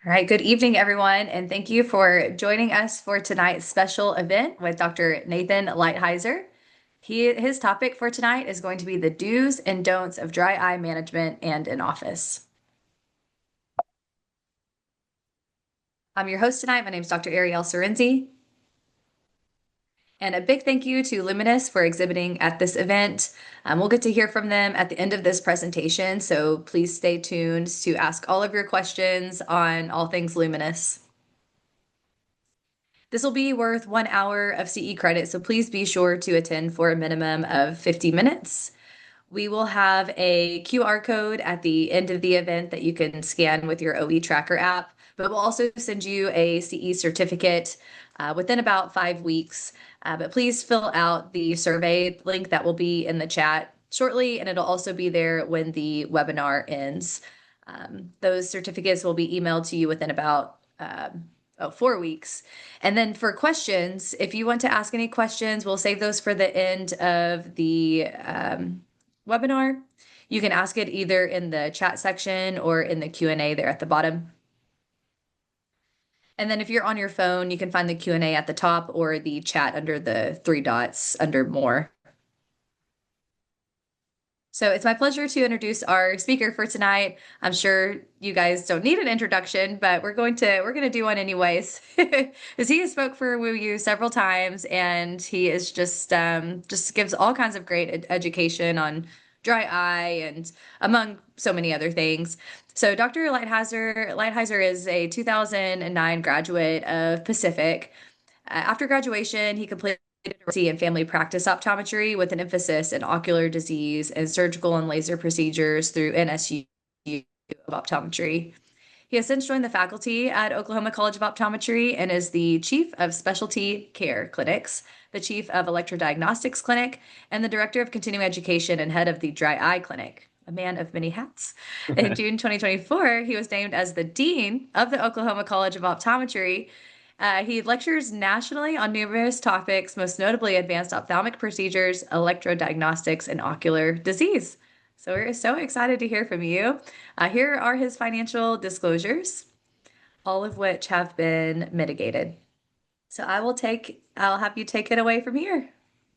All right, good evening, everyone, and thank you for joining us for tonight's special event with Dr. Nathan Lighthizer. His topic for tonight is going to be the do's and don'ts of dry eye management and in office. I'm your host tonight. My name is Dr. Ariel Sorenzi, and a big thank you to Luminous for exhibiting at this event. We'll get to hear from them at the end of this presentation, so please stay tuned to ask all of your questions on all things Luminous. This will be worth 1 hour of CE credit, so please be sure to attend for a minimum of 50 minutes. We will have a QR code at the end of the event that you can scan with your OE Tracker app, but we'll also send you a CE certificate within about 5 weeks. But please fill out the survey link that will be in the chat shortly, and it'll also be there when the webinar ends. Those certificates will be emailed to you within about 4 weeks. And then for questions, if you want to ask any questions, we'll save those for the end of the webinar. You can ask it either in the chat section or in the Q&A there at the bottom. And then if you're on your phone, you can find the Q&A at the top or the chat under the three dots under more. So it's my pleasure to introduce our speaker for tonight. I'm sure you guys don't need an introduction, but we're going to do one anyways, because he has spoke for WooU several times, and he is just gives all kinds of great education on dry eye and among so many other things. So Dr. Lighthizer is a 2009 graduate of Pacific. After graduation, he completed residency in family practice optometry with an emphasis in ocular disease and surgical and laser procedures through NSU of optometry. He has since joined the faculty at Oklahoma College of Optometry and is the chief of specialty care clinics, the chief of electrodiagnostics clinic, and the director of continuing education and head of the dry eye clinic. A man of many hats. In June 2024, he was named as the dean of the Oklahoma College of Optometry. He lectures nationally on numerous topics, most notably advanced ophthalmic procedures, electrodiagnostics, and ocular disease. So we're so excited to hear from you. Here are his financial disclosures, all of which have been mitigated. So I'll have you take it away from here.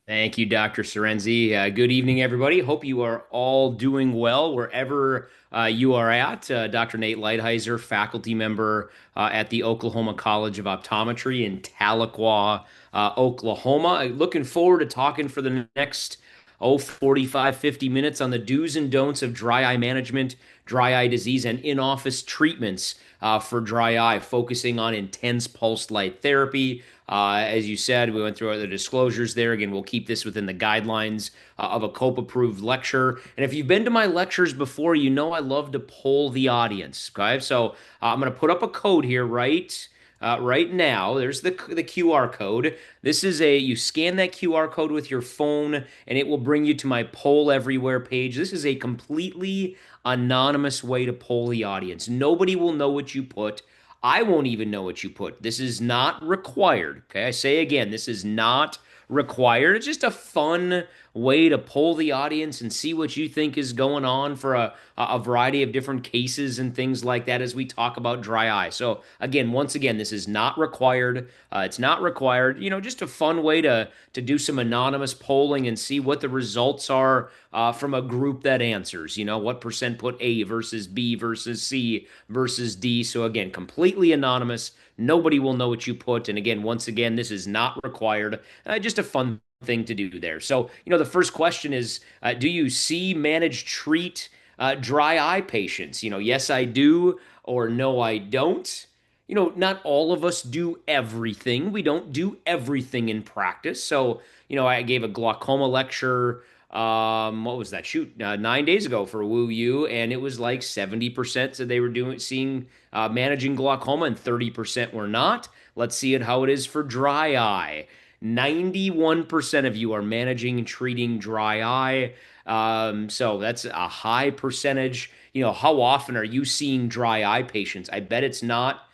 Thank you, Dr. Sorenzi. Good evening, everybody. Hope you are all doing well wherever you are at. Dr. Nate Lighthizer, faculty member at the Oklahoma College of Optometry in Tahlequah, Oklahoma. Looking forward to talking for the next 45, 50 minutes on the do's and don'ts of dry eye management, dry eye disease, and in-office treatments for dry eye, focusing on intense pulsed light therapy. As you said, we went through the disclosures there. Again, we'll keep this within the guidelines of a COPE-approved lecture. And if you've been to my lectures before, you know I love to poll the audience. Okay, so I'm going to put up a code here right now. There's the QR code. This is you scan that QR code with your phone, and it will bring you to my poll everywhere page. This is a completely anonymous way to poll the audience. Nobody will know what you put. I won't even know what you put. This is not required. Okay, I say again, this is not required. It's just a fun way to poll the audience and see what you think is going on for a variety of different cases and things like that as we talk about dry eye. So again, once again, this is not required. It's not required. Just a fun way to do some anonymous polling and see what the results are from a group that answers. What percent put A versus B versus C versus D. So again, completely anonymous. Nobody will know what you put. And again, once again, this is not required. Just a fun thing to do there. So, the first question is, do you see, manage, treat dry eye patients? Yes, I do, or no, I don't. Not all of us do everything. We don't do everything in practice. So, I gave a glaucoma lecture. What was that? Shoot, 9 days ago for WooU, and it was like 70% said they were managing glaucoma, and 30% were not. Let's see how it is for dry eye. 91% of you are managing and treating dry eye. So that's a high percentage. How often are you seeing dry eye patients? I bet it's not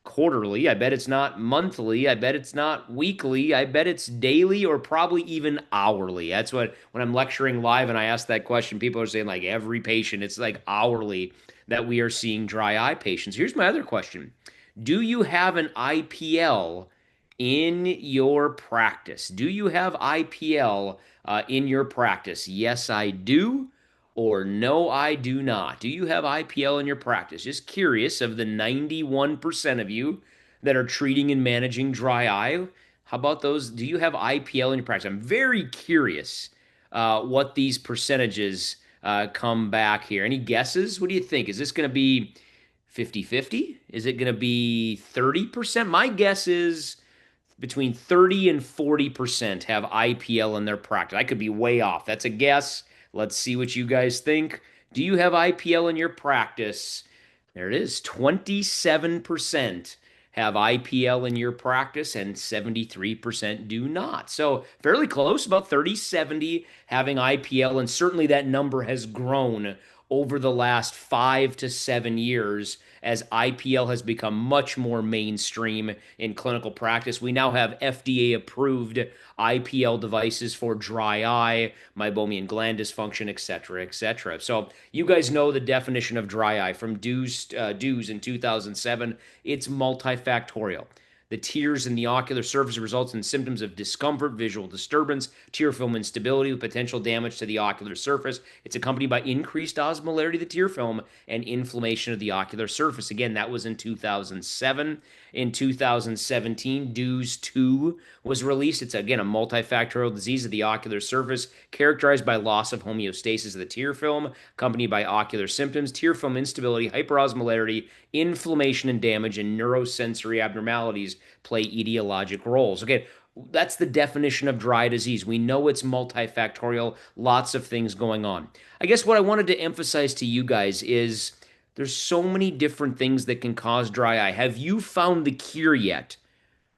quarterly. I bet it's not monthly. I bet it's not weekly. I bet it's daily or probably even hourly. That's what, when I'm lecturing live and I ask that question, people are saying like every patient, it's like hourly that we are seeing dry eye patients. Here's my other question. Do you have an IPL in your practice? Do you have IPL in your practice? Yes, I do. Or no, I do not. Do you have IPL in your practice? Just curious of the 91% of you that are treating and managing dry eye. How about those? Do you have IPL in your practice? I'm very curious what these percentages come back here. Any guesses? What do you think? Is this going to be 50-50? Is it going to be 30%? My guess is between 30 and 40% have IPL in their practice. I could be way off. That's a guess. Let's see what you guys think. Do you have IPL in your practice? There it is. 27% have IPL in your practice and 73% do not. So fairly close, about 30-70 having IPL. And certainly that number has grown over the last 5 to 7 years as IPL has become much more mainstream in clinical practice. We now have FDA approved IPL devices for dry eye, meibomian gland dysfunction, etc., etc. So you guys know the definition of dry eye from Dews in 2007. It's multifactorial. The tears in the ocular surface results in symptoms of discomfort, visual disturbance, tear film instability with potential damage to the ocular surface. It's accompanied by increased osmolarity of the tear film and inflammation of the ocular surface. Again, that was in 2007. In 2017, Dews 2 was released. It's, again, a multifactorial disease of the ocular surface characterized by loss of homeostasis of the tear film, accompanied by ocular symptoms, tear film instability, hyperosmolarity, inflammation and damage, and neurosensory abnormalities play etiologic roles. Okay, that's the definition of dry disease. We know it's multifactorial, lots of things going on. I guess what I wanted to emphasize to you guys is there's so many different things that can cause dry eye. Have you found the cure yet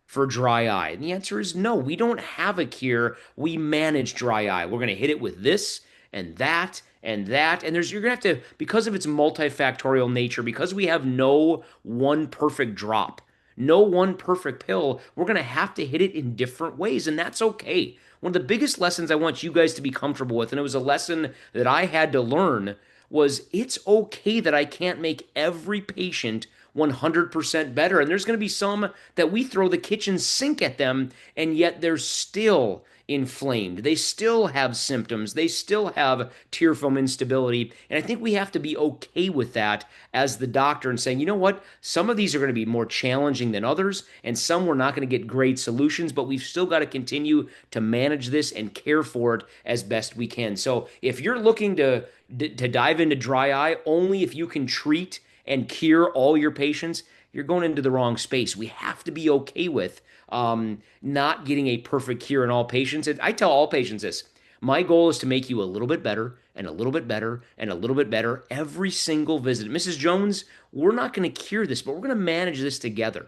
for dry eye? And the answer is no. We don't have a cure. We manage dry eye. We're going to hit it with this and that and that. And you're going to have to, because of its multifactorial nature, because we have no one perfect drop, no one perfect pill, we're going to have to hit it in different ways. And that's okay. One of the biggest lessons I want you guys to be comfortable with, and it was a lesson that I had to learn, was it's okay that I can't make every patient 100% better. And there's going to be some that we throw the kitchen sink at them, and yet they're still inflamed. They still have symptoms. They still have tear film instability. And I think we have to be okay with that as the doctor and saying, you know what? Some of these are going to be more challenging than others, and some we're not going to get great solutions, but we've still got to continue to manage this and care for it as best we can. So if you're looking to dive into dry eye only if you can treat and cure all your patients, you're going into the wrong space. We have to be okay with not getting a perfect cure in all patients. And I tell all patients this. My goal is to make you a little bit better and a little bit better and a little bit better every single visit. Mrs. Jones, we're not going to cure this, but we're going to manage this together.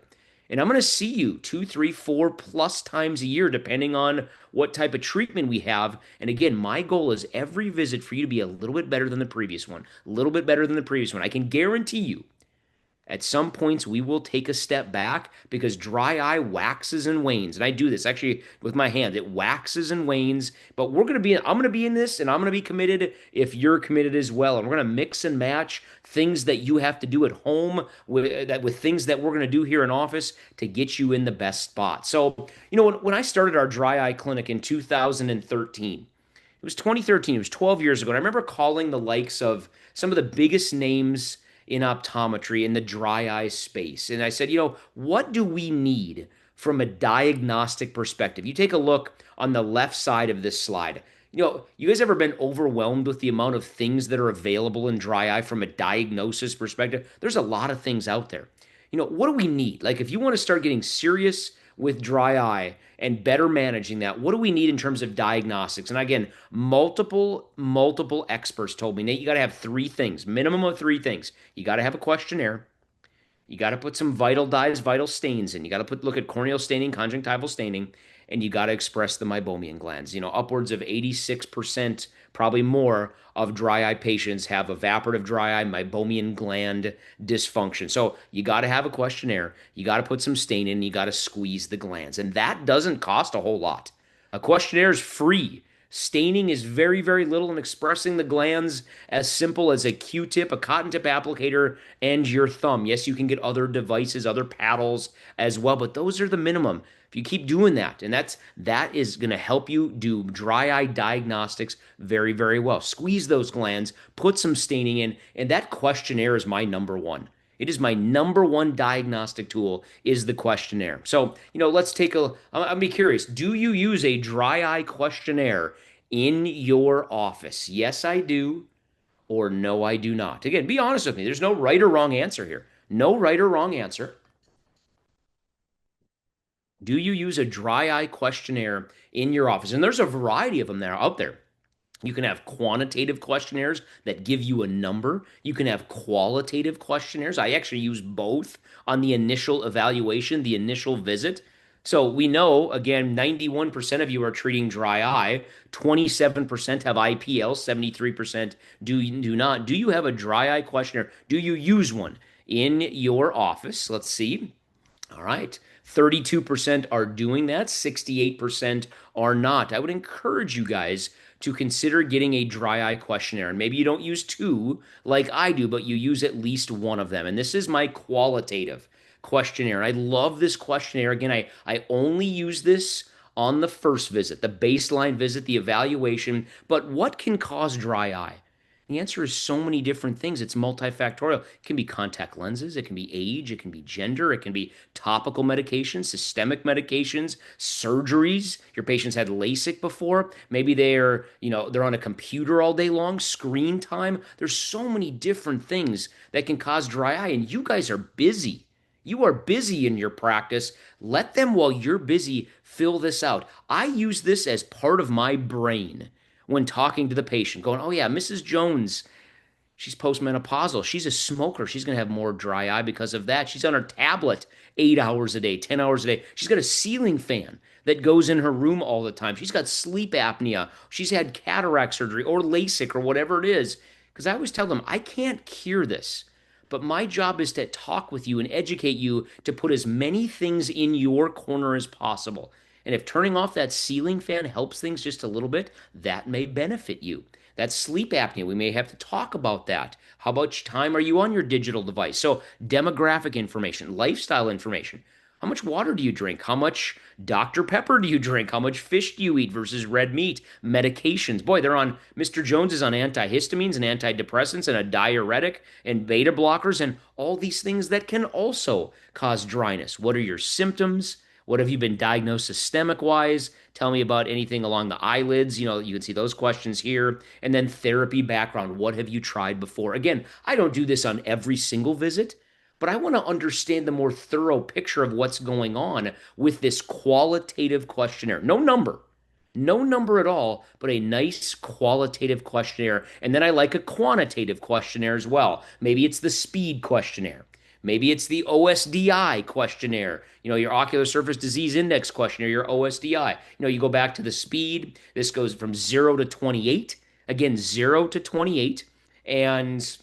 And I'm going to see you 2, 3, 4+ times a year, depending on what type of treatment we have. And again, my goal is every visit for you to be a little bit better than the previous one, a little bit better than the previous one. I can guarantee you at some points, we will take a step back because dry eye waxes and wanes. And I do this actually with my hand. It waxes and wanes, but I'm going to be in this and I'm going to be committed if you're committed as well. And we're going to mix and match things that you have to do at home with things that we're going to do here in office to get you in the best spot. So, when I started our dry eye clinic in 2013, it was 2013, it was 12 years ago. And I remember calling the likes of some of the biggest names in optometry in the dry eye space. And I said, what do we need from a diagnostic perspective? You take a look on the left side of this slide. You guys ever been overwhelmed with the amount of things that are available in dry eye from a diagnosis perspective? There's a lot of things out there. What do we need? Like, if you want to start getting serious with dry eye and better managing that, what do we need in terms of diagnostics? And again, multiple experts told me, Nate, you got to have three things, minimum of three things. You got to have a questionnaire. You got to put some vital dyes, vital stains in. You got to look at corneal staining, conjunctival staining, and you got to express the meibomian glands. Upwards of 86%, probably more, of dry eye patients have evaporative dry eye, meibomian gland dysfunction. So you got to have a questionnaire. You got to put some stain in. You got to squeeze the glands. And that doesn't cost a whole lot. A questionnaire is free. Staining is very, very little, and expressing the glands as simple as a Q-tip, a cotton tip applicator, and your thumb. Yes, you can get other devices, other paddles as well, but those are the minimum. If you keep doing that, and that is going to help you do dry eye diagnostics very, very well. Squeeze those glands, put some staining in, and that questionnaire is my number one. It is my number one diagnostic tool is the questionnaire. So, let's take I'm be curious. Do you use a dry eye questionnaire in your office? Yes, I do, or no, I do not. Again, be honest with me. There's no right or wrong answer here. No right or wrong answer. Do you use a dry eye questionnaire in your office? And there's a variety of them that are out there. You can have quantitative questionnaires that give you a number. You can have qualitative questionnaires. I actually use both on the initial evaluation, the initial visit. So we know, again, 91% of you are treating dry eye, 27% have IPL, 73% do not. Do you have a dry eye questionnaire? Do you use one in your office? Let's see. All right. 32% are doing that, 68% are not. I would encourage you guys to consider getting a dry eye questionnaire. And maybe you don't use two like I do, but you use at least one of them. And this is my qualitative questionnaire. I love this questionnaire. Again, I only use this on the first visit, the baseline visit, the evaluation. But what can cause dry eye? The answer is so many different things. It's multifactorial. It can be contact lenses, it can be age, it can be gender, it can be topical medications, systemic medications, surgeries. Your patients had LASIK before. Maybe they're on a computer all day long, screen time. There's so many different things that can cause dry eye, and you guys are busy. You are busy in your practice. Let them, while you're busy, fill this out. I use this as part of my brain when talking to the patient, going, oh, yeah, Mrs. Jones, she's postmenopausal. She's a smoker. She's going to have more dry eye because of that. She's on her tablet 8 hours a day, 10 hours a day. She's got a ceiling fan that goes in her room all the time. She's got sleep apnea. She's had cataract surgery or LASIK or whatever it is. Because I always tell them, I can't cure this. But my job is to talk with you and educate you to put as many things in your corner as possible. And if turning off that ceiling fan helps things just a little bit, that may benefit you. That's sleep apnea. We may have to talk about that. How much time are you on your digital device? So, demographic information, lifestyle information. How much water do you drink? How much Dr. Pepper do you drink? How much fish do you eat versus red meat? Medications. Boy, Mr. Jones is on antihistamines and antidepressants and a diuretic and beta blockers and all these things that can also cause dryness. What are your symptoms? What have you been diagnosed systemic wise? Tell me about anything along the eyelids. You can see those questions here. And then therapy background. What have you tried before? Again, I don't do this on every single visit, but I want to understand the more thorough picture of what's going on with this qualitative questionnaire. No number. No number at all, but a nice qualitative questionnaire. And then I like a quantitative questionnaire as well. Maybe it's the speed questionnaire. Maybe it's the OSDI questionnaire, your ocular surface disease index questionnaire, your OSDI. You go back to the speed. This goes from 0 to 28. Again, 0 to 28. And,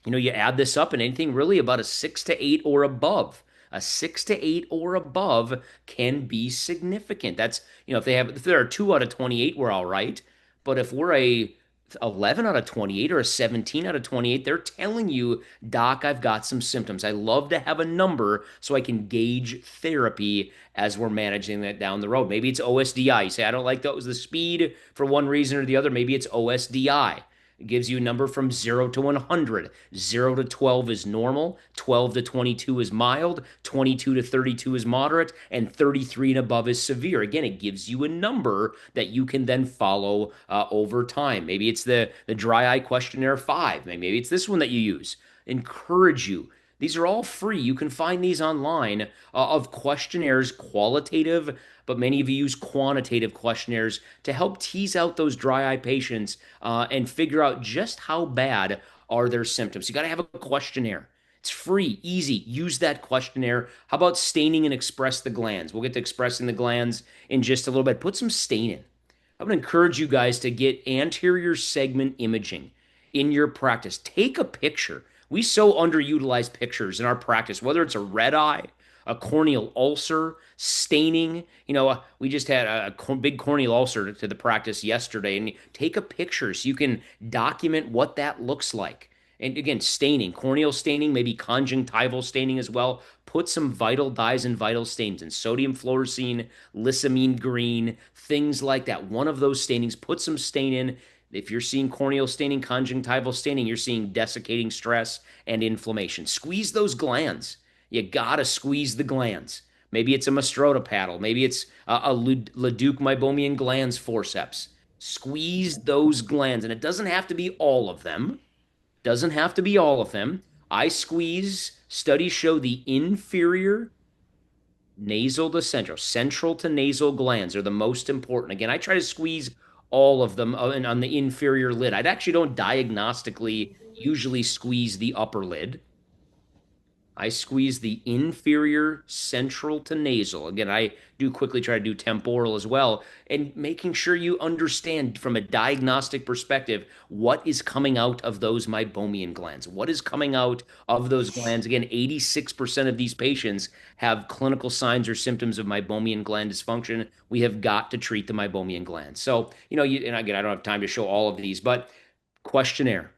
you add this up and anything really about a 6 to 8 or above. A 6 to 8 or above can be significant. That's, if there are 2 out of 28, we're all right. But if we're a 11 out of 28 or a 17 out of 28, they're telling you, Doc, I've got some symptoms. I love to have a number so I can gauge therapy as we're managing that down the road. Maybe it's OSDI. You say, I don't like the speed for one reason or the other. Maybe it's OSDI. It gives you a number from 0 to 100. 0 to 12 is normal, 12 to 22 is mild, 22 to 32 is moderate, and 33 and above is severe. Again, it gives you a number that you can then follow over time. Maybe it's the dry eye questionnaire 5. Maybe it's this one that you use. Encourage you. These are all free. You can find these online of questionnaires, qualitative, but many of you use quantitative questionnaires to help tease out those dry eye patients and figure out just how bad are their symptoms. You got to have a questionnaire. It's free, easy. Use that questionnaire. How about staining and express the glands? We'll get to expressing the glands in just a little bit. Put some stain in. I would encourage you guys to get anterior segment imaging in your practice. Take a picture. We so underutilize pictures in our practice, whether it's a red eye, a corneal ulcer, staining. We just had a big corneal ulcer to the practice yesterday, and take a picture so you can document what that looks like. And again, staining, corneal staining, maybe conjunctival staining as well. Put some vital dyes and vital stains in sodium fluorescein, lissamine green, things like that. One of those stainings, put some stain in. If you're seeing corneal staining, conjunctival staining, you're seeing desiccating stress and inflammation. Squeeze those glands. You gotta squeeze the glands. Maybe it's a Mastrota paddle. Maybe it's a Leduc meibomian glands forceps. Squeeze those glands, and it doesn't have to be all of them. Doesn't have to be all of them. I squeeze. Studies show the inferior nasal to central to nasal glands are the most important. Again, I try to squeeze all of them on the inferior lid. I actually don't diagnostically usually squeeze the upper lid. I squeeze the inferior central to nasal. Again, I do quickly try to do temporal as well, and making sure you understand from a diagnostic perspective what is coming out of those meibomian glands. What is coming out of those glands? Again, 86% of these patients have clinical signs or symptoms of meibomian gland dysfunction. We have got to treat the meibomian glands. So, and again, I don't have time to show all of these, but questionnaire,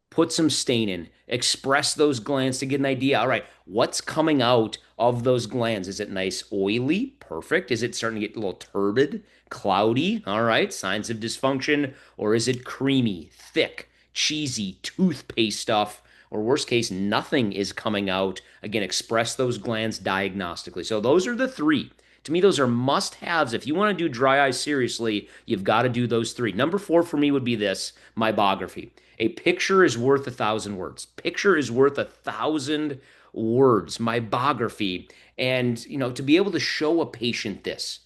put some stain in, express those glands to get an idea. All right, what's coming out of those glands? Is it nice, oily? Perfect. Is it starting to get a little turbid, cloudy? All right, signs of dysfunction. Or is it creamy, thick, cheesy, toothpaste stuff? Or worst case, nothing is coming out. Again, express those glands diagnostically. So those are the three. To me, those are must haves. If you want to do dry eye seriously, you've got to do those three. Number four for me would be this meibography. A picture is worth 1,000 words. Picture is worth 1,000 words. Meibography. And, to be able to show a patient this,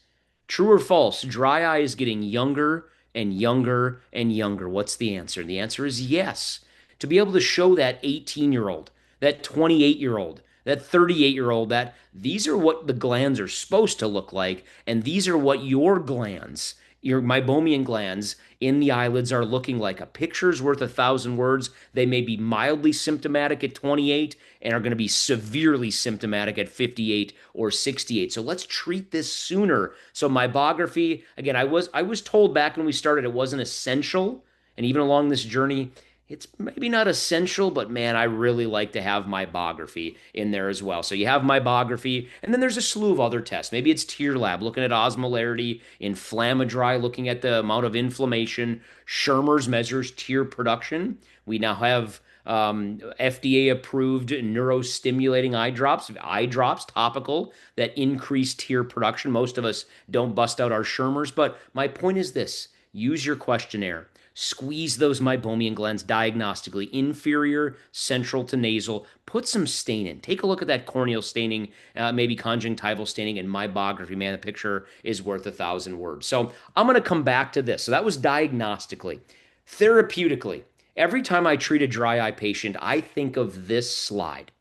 true or false, dry eye is getting younger and younger and younger. What's the answer? The answer is yes. To be able to show that 18-year-old, that 28-year-old, that 38-year-old, that these are what the glands are supposed to look like, and these are what your glands, your meibomian glands in the eyelids are looking like. A picture's worth 1,000 words. They may be mildly symptomatic at 28 and are going to be severely symptomatic at 58 or 68. So let's treat this sooner. So meibography, again, I was told back when we started it wasn't essential, and even along this journey, it's maybe not essential, but man, I really like to have meibography in there as well. So you have meibography, and then there's a slew of other tests. Maybe it's tear lab, looking at osmolarity, inflammatory, looking at the amount of inflammation. Schirmer's measures tear production. We now have FDA approved neurostimulating eye drops, topical, that increase tear production. Most of us don't bust out our Schirmer's, but my point is this: use your questionnaire. Squeeze those meibomian glands diagnostically, inferior, central to nasal. Put some stain in. Take a look at that corneal staining, maybe conjunctival staining, and meibography. Man, the picture is worth 1,000 words. So I'm going to come back to this. So that was diagnostically. Therapeutically, every time I treat a dry eye patient, I think of this slide.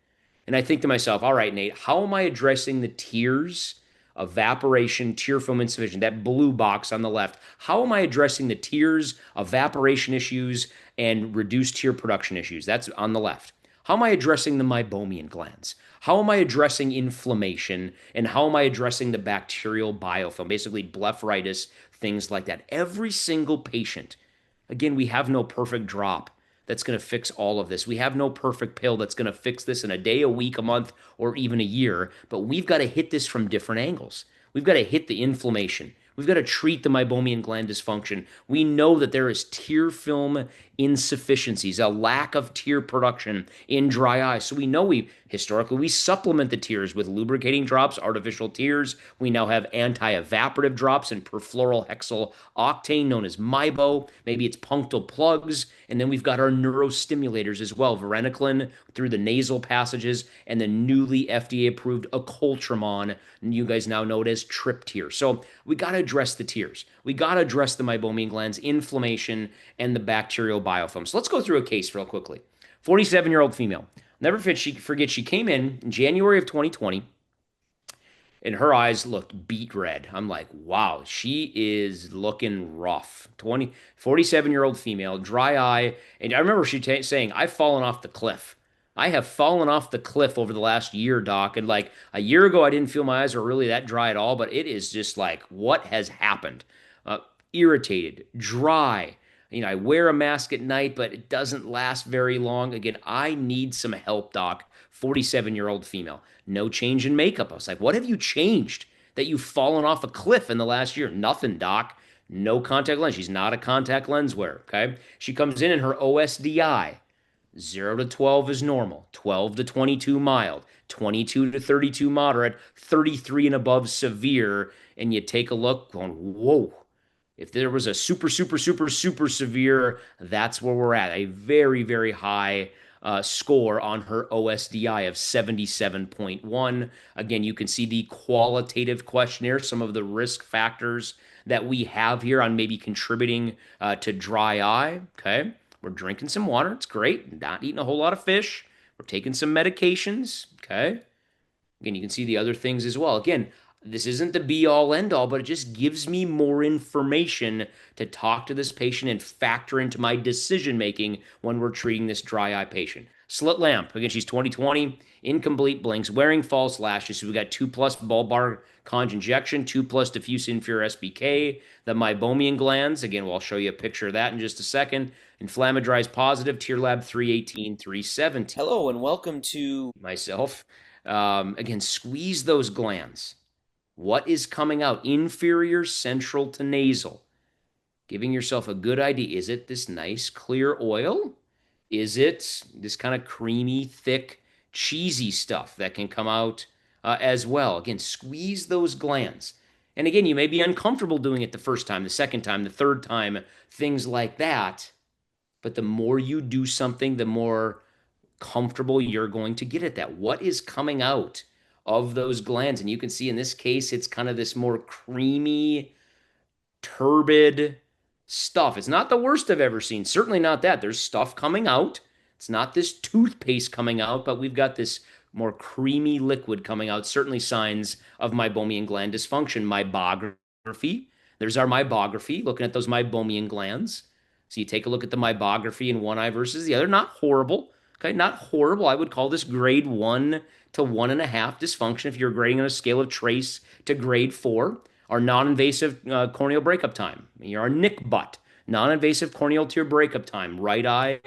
And I think to myself, all right, Nate, how am I addressing the tears, evaporation, tear film insufficient, that blue box on the left? How am I addressing the tears, evaporation issues, and reduced tear production issues? That's on the left. How am I addressing the meibomian glands? How am I addressing inflammation? And how am I addressing the bacterial biofilm, basically blepharitis, things like that? Every single patient, again, we have no perfect drop that's going to fix all of this. We have no perfect pill that's going to fix this in a day, a week, a month, or even a year. But we've got to hit this from different angles. We've got to hit the inflammation. We've got to treat the meibomian gland dysfunction. We know that there is tear film insufficiencies, a lack of tear production in dry eye. So we know historically we supplement the tears with lubricating drops, artificial tears. We now have anti-evaporative drops and perfluorohexyl octane known as Mibo. Maybe it's punctal plugs. And then we've got our neurostimulators as well, varenicline through the nasal passages, and the newly FDA approved acoltramon. You guys now know it as Tripteer. So we got to address the tears. We got to address the meibomian glands, inflammation, and the bacterial biofilm. So let's go through a case real quickly. 47-year-old female. Never forget, she came in January of 2020, and her eyes looked beet red. I'm like, wow, she is looking rough. 47-year-old female, dry eye. And I remember she saying, I've fallen off the cliff. I have fallen off the cliff over the last year, doc. And like a year ago, I didn't feel my eyes were really that dry at all, but it is just like, what has happened? Uh, Irritated, dry. I wear a mask at night, but it doesn't last very long. Again, I need some help, doc. 47-year-old female. No change in makeup. I was like, what have you changed that you've fallen off a cliff in the last year? Nothing, doc. No contact lens. She's not a contact lens wearer. Okay. She comes in her OSDI. 0 to 12 is normal, 12 to 22 mild, 22 to 32 moderate, 33 and above severe. And you take a look going, whoa. If there was a super, super, super, super severe, that's where we're at. A very, very high score on her OSDI of 77.1. Again, you can see the qualitative questionnaire, some of the risk factors that we have here on maybe contributing to dry eye. Okay. We're drinking some water. It's great. Not eating a whole lot of fish. We're taking some medications. Okay. Again, you can see the other things as well. Again, this isn't the be all end all, but it just gives me more information to talk to this patient and factor into my decision making when we're treating this dry eye patient. Slit lamp. Again, she's 2020, incomplete blinks, wearing false lashes. So we got 2+ bulbar conjunction, 2+ diffuse inferior SBK, the meibomian glands. Again, well, I'll show you a picture of that in just a second. Inflammatory is positive, tear lab 318, 317. Hello, and welcome to myself. Again, squeeze those glands. What is coming out? Inferior, central to nasal. Giving yourself a good idea. Is it this nice clear oil? Is it this kind of creamy, thick, cheesy stuff that can come out as well? Again, squeeze those glands. And again, you may be uncomfortable doing it the first time, the second time, the third time, things like that. But the more you do something, the more comfortable you're going to get at that. What is coming out of those glands? And you can see in this case, it's kind of this more creamy, turbid stuff. It's not the worst I've ever seen. Certainly not that. There's stuff coming out. It's not this toothpaste coming out, but we've got this more creamy liquid coming out. Certainly signs of meibomian gland dysfunction. Meibography. There's our meibography, looking at those meibomian glands. So you take a look at the meibography in one eye versus the other. Not horrible. Okay, not horrible. I would call this grade 1 to 1.5 dysfunction if you're grading on a scale of trace to grade 4. Our non-invasive corneal breakup time. Our nick butt. Non-invasive corneal tear breakup time. Right eye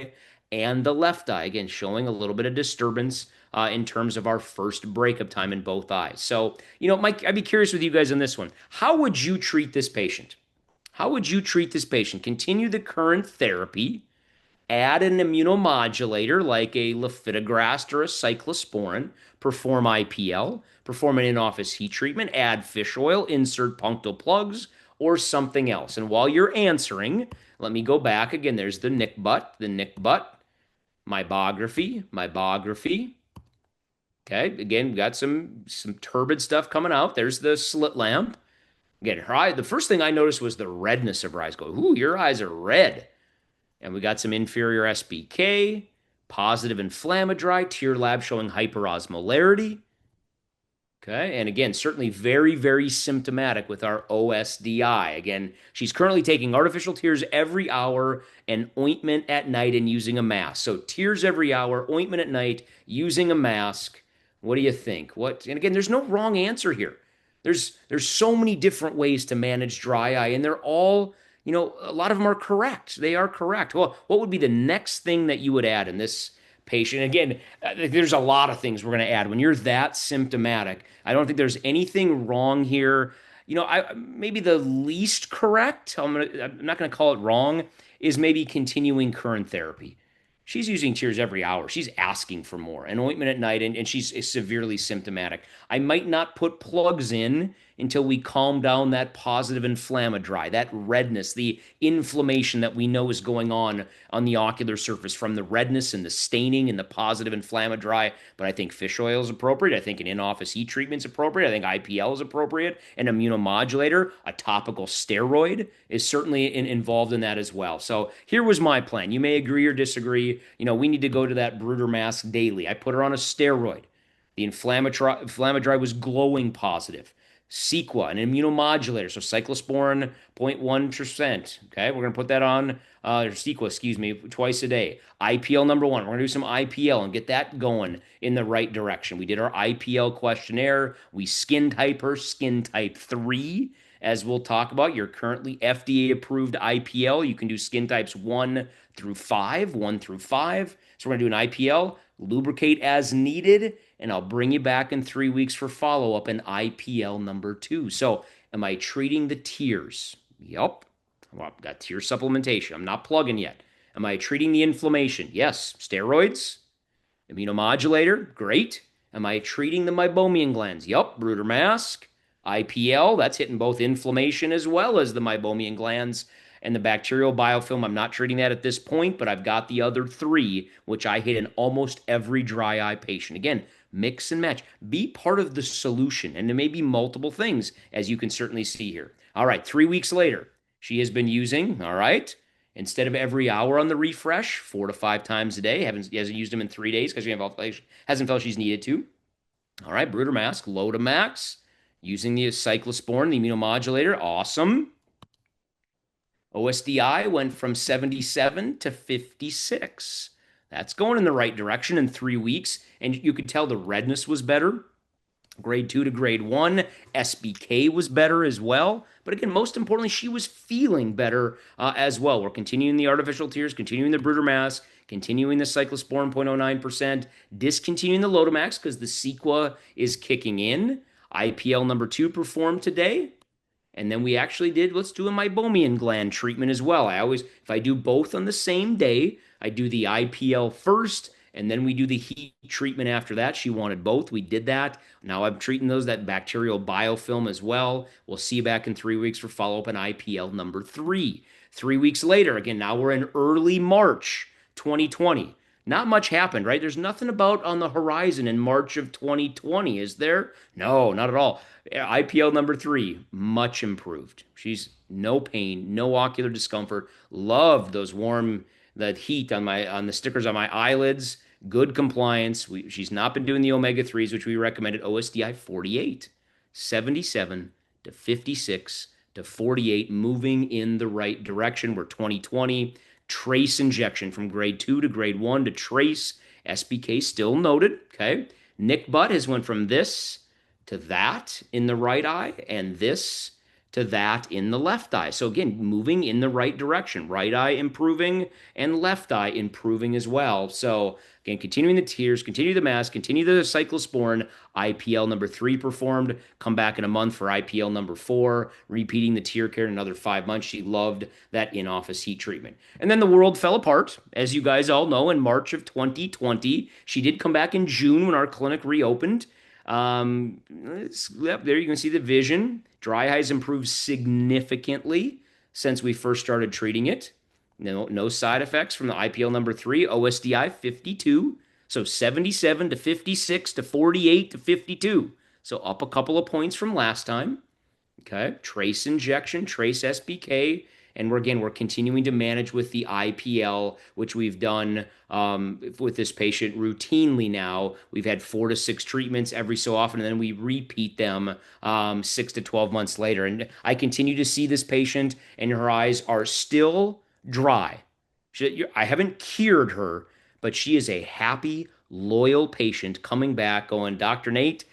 and the left eye. Again, showing a little bit of disturbance in terms of our first breakup time in both eyes. So, Mike, I'd be curious with you guys on this one. How would you treat this patient? How would you treat this patient? Continue the current therapy, add an immunomodulator like a lifitegrast or a cyclosporin, perform IPL, perform an in-office heat treatment, add fish oil, insert punctal plugs, or something else. And while you're answering, let me go back again. There's the nick butt, meibography. Okay, again, we got some turbid stuff coming out. There's the slit lamp. Again, her eye, the first thing I noticed was the redness of her eyes. Go, ooh, your eyes are red. And we got some inferior SBK, positive inflammatory, tear lab showing hyperosmolarity. Okay, and again, certainly very, very symptomatic with our OSDI. Again, she's currently taking artificial tears every hour and ointment at night and using a mask. So tears every hour, ointment at night, using a mask. What do you think? And again, there's no wrong answer here. There's so many different ways to manage dry eye, and they're all, a lot of them are correct. They are correct. Well, what would be the next thing that you would add in this patient? Again, there's a lot of things we're going to add. When you're that symptomatic, I don't think there's anything wrong here. I maybe the least correct, I'm not going to call it wrong, is maybe continuing current therapy. She's using tears every hour. She's asking for more. An ointment at night, and she's severely symptomatic. I might not put plugs in until we calm down that positive inflammatory, that redness, the inflammation that we know is going on the ocular surface from the redness and the staining and the positive inflammatory. But I think fish oil is appropriate. I think an in-office heat treatment is appropriate. I think IPL is appropriate. An immunomodulator, a topical steroid is certainly involved in that as well. So here was my plan. You may agree or disagree. We need to go to that brooder mask daily. I put her on a steroid. The inflammatory was glowing positive. Sequa, an immunomodulator, so cyclosporin 0.1%. Okay, we're going to put that on, or Sequa, excuse me, twice a day. IPL number one, we're going to do some IPL and get that going in the right direction. We did our IPL questionnaire. We skin type her, skin type 3. As we'll talk about, you're currently FDA approved IPL. You can do skin types 1 through 5, 1 through 5. So we're going to do an IPL, lubricate as needed, and I'll bring you back in 3 weeks for follow up in IPL number 2. So, am I treating the tears? Yep. Well, I've got tear supplementation. I'm not plugging yet. Am I treating the inflammation? Yes. Steroids, immunomodulator, great. Am I treating the meibomian glands? Yup. Bruder mask, IPL, that's hitting both inflammation as well as the meibomian glands and the bacterial biofilm. I'm not treating that at this point, but I've got the other three, which I hit in almost every dry eye patient. Again, mix and match. Be part of the solution. And there may be multiple things, as you can certainly see here. All right, 3 weeks later, she has been using, all right, instead of every hour on the refresh, 4 to 5 times a day. Hasn't used them in 3 days because she hasn't felt she's needed to. All right, Bruder mask, low to max, using the cyclosporin, the immunomodulator. Awesome. OSDI went from 77 to 56. That's going in the right direction in 3 weeks. And you could tell the redness was better. Grade 2 to grade 1. SBK was better as well. But again, most importantly, she was feeling better as well. We're continuing the artificial tears, continuing the Bruder mask, continuing the cyclosporin 0.09%, discontinuing the Lotamax because the Sequa is kicking in. IPL number 2 performed today. And then we actually did, let's do a meibomian gland treatment as well. If I do both on the same day, I do the IPL first, and then we do the heat treatment after that. She wanted both. We did that. Now I'm treating that bacterial biofilm as well. We'll see you back in 3 weeks for follow-up on IPL number 3. 3 weeks later, again, now we're in early March 2020. Not much happened, right? There's nothing about on the horizon in March of 2020, is there? No, not at all. IPL number 3, much improved. She's no pain, no ocular discomfort. Loved the heat on the stickers on my eyelids. Good compliance. She's not been doing the omega 3s, which we recommended. OSDI 48, 77 to 56 to 48, moving in the right direction. We're 2020. Trace injection from grade 2 to grade 1 to trace. SBK still noted. Okay. Nick Butt has went from this to that in the right eye and this to that in the left eye. So again, moving in the right direction. Right eye improving and left eye improving as well. So again, continuing the tears, continue the mask, continue the cyclosporin. IPL number 3 performed. Come back in a month for IPL number 4, repeating the tear care in another 5 months. She loved that in-office heat treatment. And then the world fell apart, as you guys all know, in March of 2020. She did come back in June when our clinic reopened. Yep, there you can see the vision. Dry eyes improved significantly since we first started treating it. No side effects from the IPL number 3. OSDI 52. So 77 to 56 to 48 to 52. So up a couple of points from last time. Okay. Trace injection, trace SBK. And we're continuing to manage with the IPL, which we've done with this patient routinely now. We've had 4 to 6 treatments every so often, and then we repeat them 6 to 12 months later. And I continue to see this patient, and her eyes are still dry. I haven't cured her, but she is a happy, loyal patient coming back going, Dr. Nate,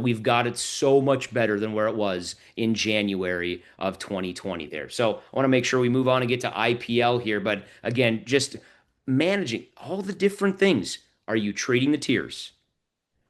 we've got it so much better than where it was in January of 2020 there. So I want to make sure we move on and get to IPL here. But again, just managing all the different things. Are you treating the tears?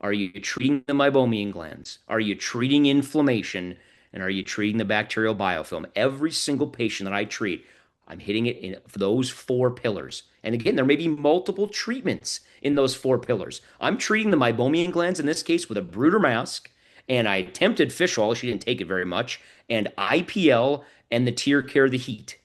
Are you treating the meibomian glands? Are you treating inflammation? And are you treating the bacterial biofilm? Every single patient that I treat, I'm hitting it in those 4 pillars. And again, there may be multiple treatments in those 4 pillars. I'm treating the meibomian glands in this case with a Bruder mask, and I attempted fish oil. She didn't take it very much, and IPL and the tear care, the heat.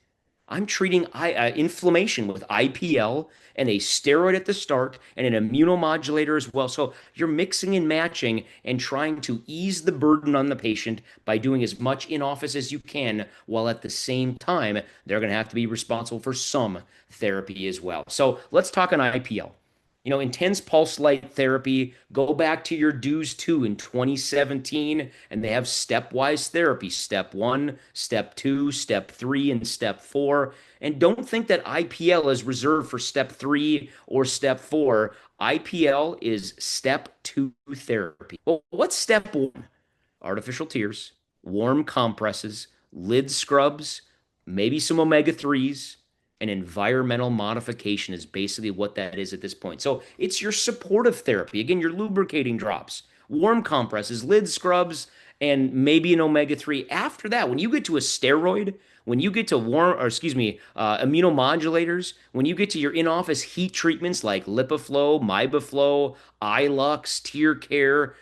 I'm treating inflammation with IPL and a steroid at the start and an immunomodulator as well. So you're mixing and matching and trying to ease the burden on the patient by doing as much in office as you can, while at the same time, they're going to have to be responsible for some therapy as well. So let's talk on IPL. Intense pulse light therapy, go back to your dues two in 2017, and they have stepwise therapy, step one, step two, step three, and step four. And don't think that IPL is reserved for step three or step four. IPL is step two therapy. Well, what's step one? Artificial tears, warm compresses, lid scrubs, maybe some omega 3s, and environmental modification is basically what that is at this point. So it's your supportive therapy. Again, your lubricating drops, warm compresses, lid scrubs, and maybe an omega 3. After that, when you get to a steroid, when you get to immunomodulators, when you get to your in-office heat treatments like LipiFlow, MibaFlow, iLux, Tear Care,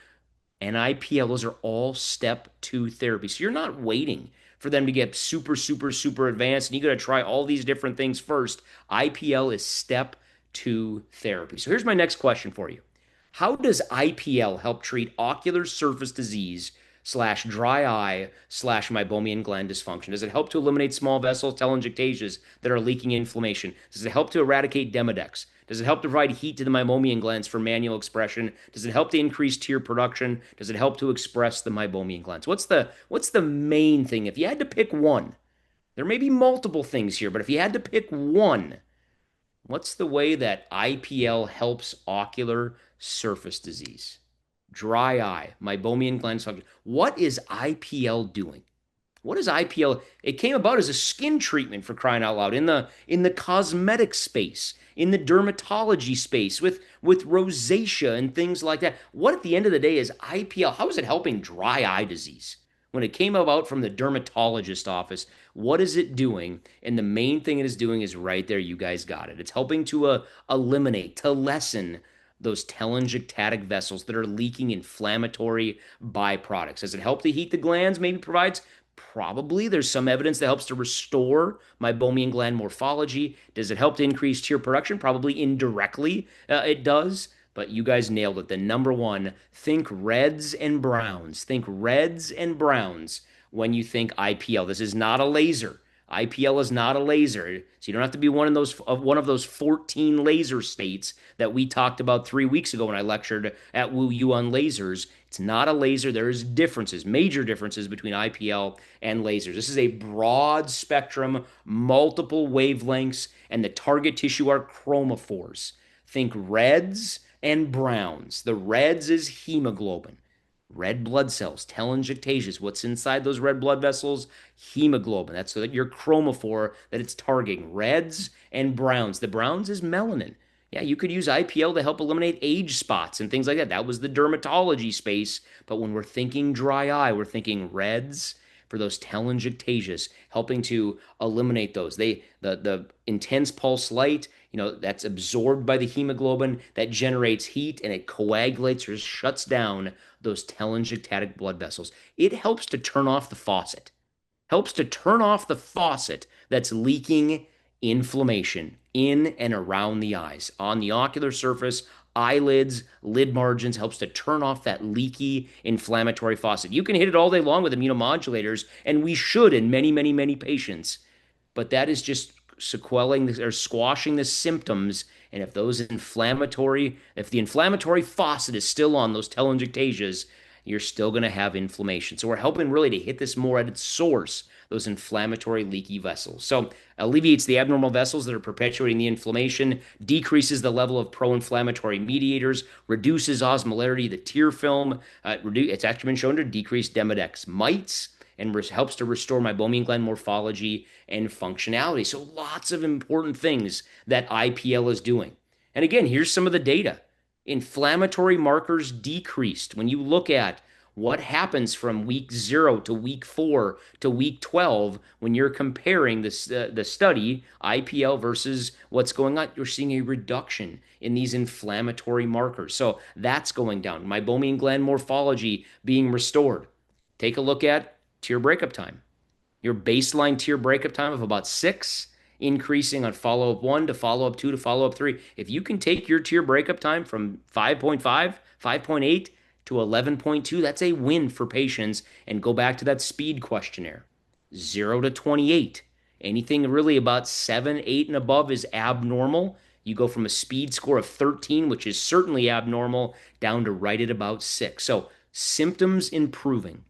and IPL, those are all step two therapy. So you're not waiting for them to get super, super, super advanced and you got to try all these different things first. IPL is step two therapy. So here's my next question for you. How does IPL help treat ocular surface disease slash dry eye slash meibomian gland dysfunction? Does it help to eliminate small vessel telangiectasias that are leaking inflammation? Does it help to eradicate Demodex? Does it help to provide heat to the meibomian glands for manual expression? Does it help to increase tear production? Does it help to express the meibomian glands? What's the main thing? If you had to pick one, there may be multiple things here, but if you had to pick one, what's the way that IPL helps ocular surface disease? Dry eye, meibomian gland dysfunction. What is IPL doing? What is IPL? It came about as a skin treatment for crying out loud in the cosmetic space, in the dermatology space with rosacea and things like that. What at the end of the day is IPL? How is it helping dry eye disease? When it came about from the dermatologist office, what is it doing? And the main thing it is doing is right there. You guys got it. It's helping to eliminate, to lessen those telangiectatic vessels that are leaking inflammatory byproducts. Does it help to heat the glands? Maybe provides. Probably there's some evidence that helps to restore meibomian gland morphology. Does it help to increase tear production? Probably indirectly it does. But you guys nailed it. The number one, think reds and browns. Think reds and browns when you think IPL. This is not a laser. IPL is not a laser. So you don't have to be one of those 14 laser states that we talked about 3 weeks ago when I lectured at Woo U on lasers. It's not a laser. There is differences, major differences between IPL and lasers. This is a broad spectrum, multiple wavelengths, and the target tissue are chromophores. Think reds and browns. The reds is hemoglobin. Red blood cells, telangiectasias. What's inside those red blood vessels? Hemoglobin. That's so that your chromophore that it's targeting. Reds and browns. The browns is melanin. Yeah, you could use IPL to help eliminate age spots and things like that. That was the dermatology space. But when we're thinking dry eye, we're thinking reds for those telangiectasias, helping to eliminate those. The intense pulse light, that's absorbed by the hemoglobin that generates heat and it coagulates or shuts down those telangiectatic blood vessels. It helps to turn off the faucet. Helps to turn off the faucet that's leaking inflammation in and around the eyes, on the ocular surface, eyelids, lid margins, helps to turn off that leaky inflammatory faucet. You can hit it all day long with immunomodulators, and we should in many, many, many patients, but that is just sequeling or squashing the symptoms. And if the inflammatory faucet is still on those telangiectasias, you're still going to have inflammation. So we're helping really to hit this more at its source, those inflammatory leaky vessels. So alleviates the abnormal vessels that are perpetuating the inflammation, decreases the level of pro-inflammatory mediators, reduces osmolarity of the tear film. It's actually been shown to decrease Demodex mites and helps to restore meibomian gland morphology and functionality. So lots of important things that IPL is doing. And again, here's some of the data. Inflammatory markers decreased. When you look at what happens from week 0 to week 4 to week 12, when you're comparing the study, IPL versus what's going on, you're seeing a reduction in these inflammatory markers. So that's going down. Meibomian gland morphology being restored. Take a look at tear breakup time. Your baseline tear breakup time of about 6, increasing on follow-up 1 to follow-up 2 to follow-up 3. If you can take your tear breakup time from 5.5, 5.8 to 11.2, that's a win for patients. And go back to that speed questionnaire. 0 to 28. Anything really about 7, 8 and above is abnormal. You go from a speed score of 13, which is certainly abnormal, down to right at about 6. So symptoms improving,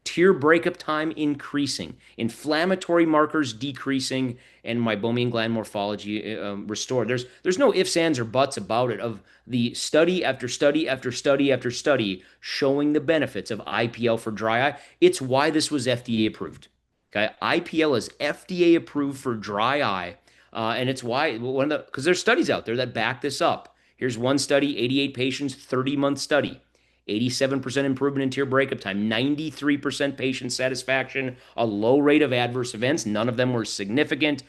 tear breakup time increasing, inflammatory markers decreasing, and meibomian gland morphology restored. There's no ifs, ands, or buts about it of the study after study after study after study showing the benefits of IPL for dry eye. It's why this was FDA approved. Okay, IPL is FDA approved for dry eye, and it's why one of the because there's studies out there that back this up. Here's one study: 88 patients, 30-month study. 87% improvement in tear breakup time, 93% patient satisfaction, a low rate of adverse events. None of them were significant.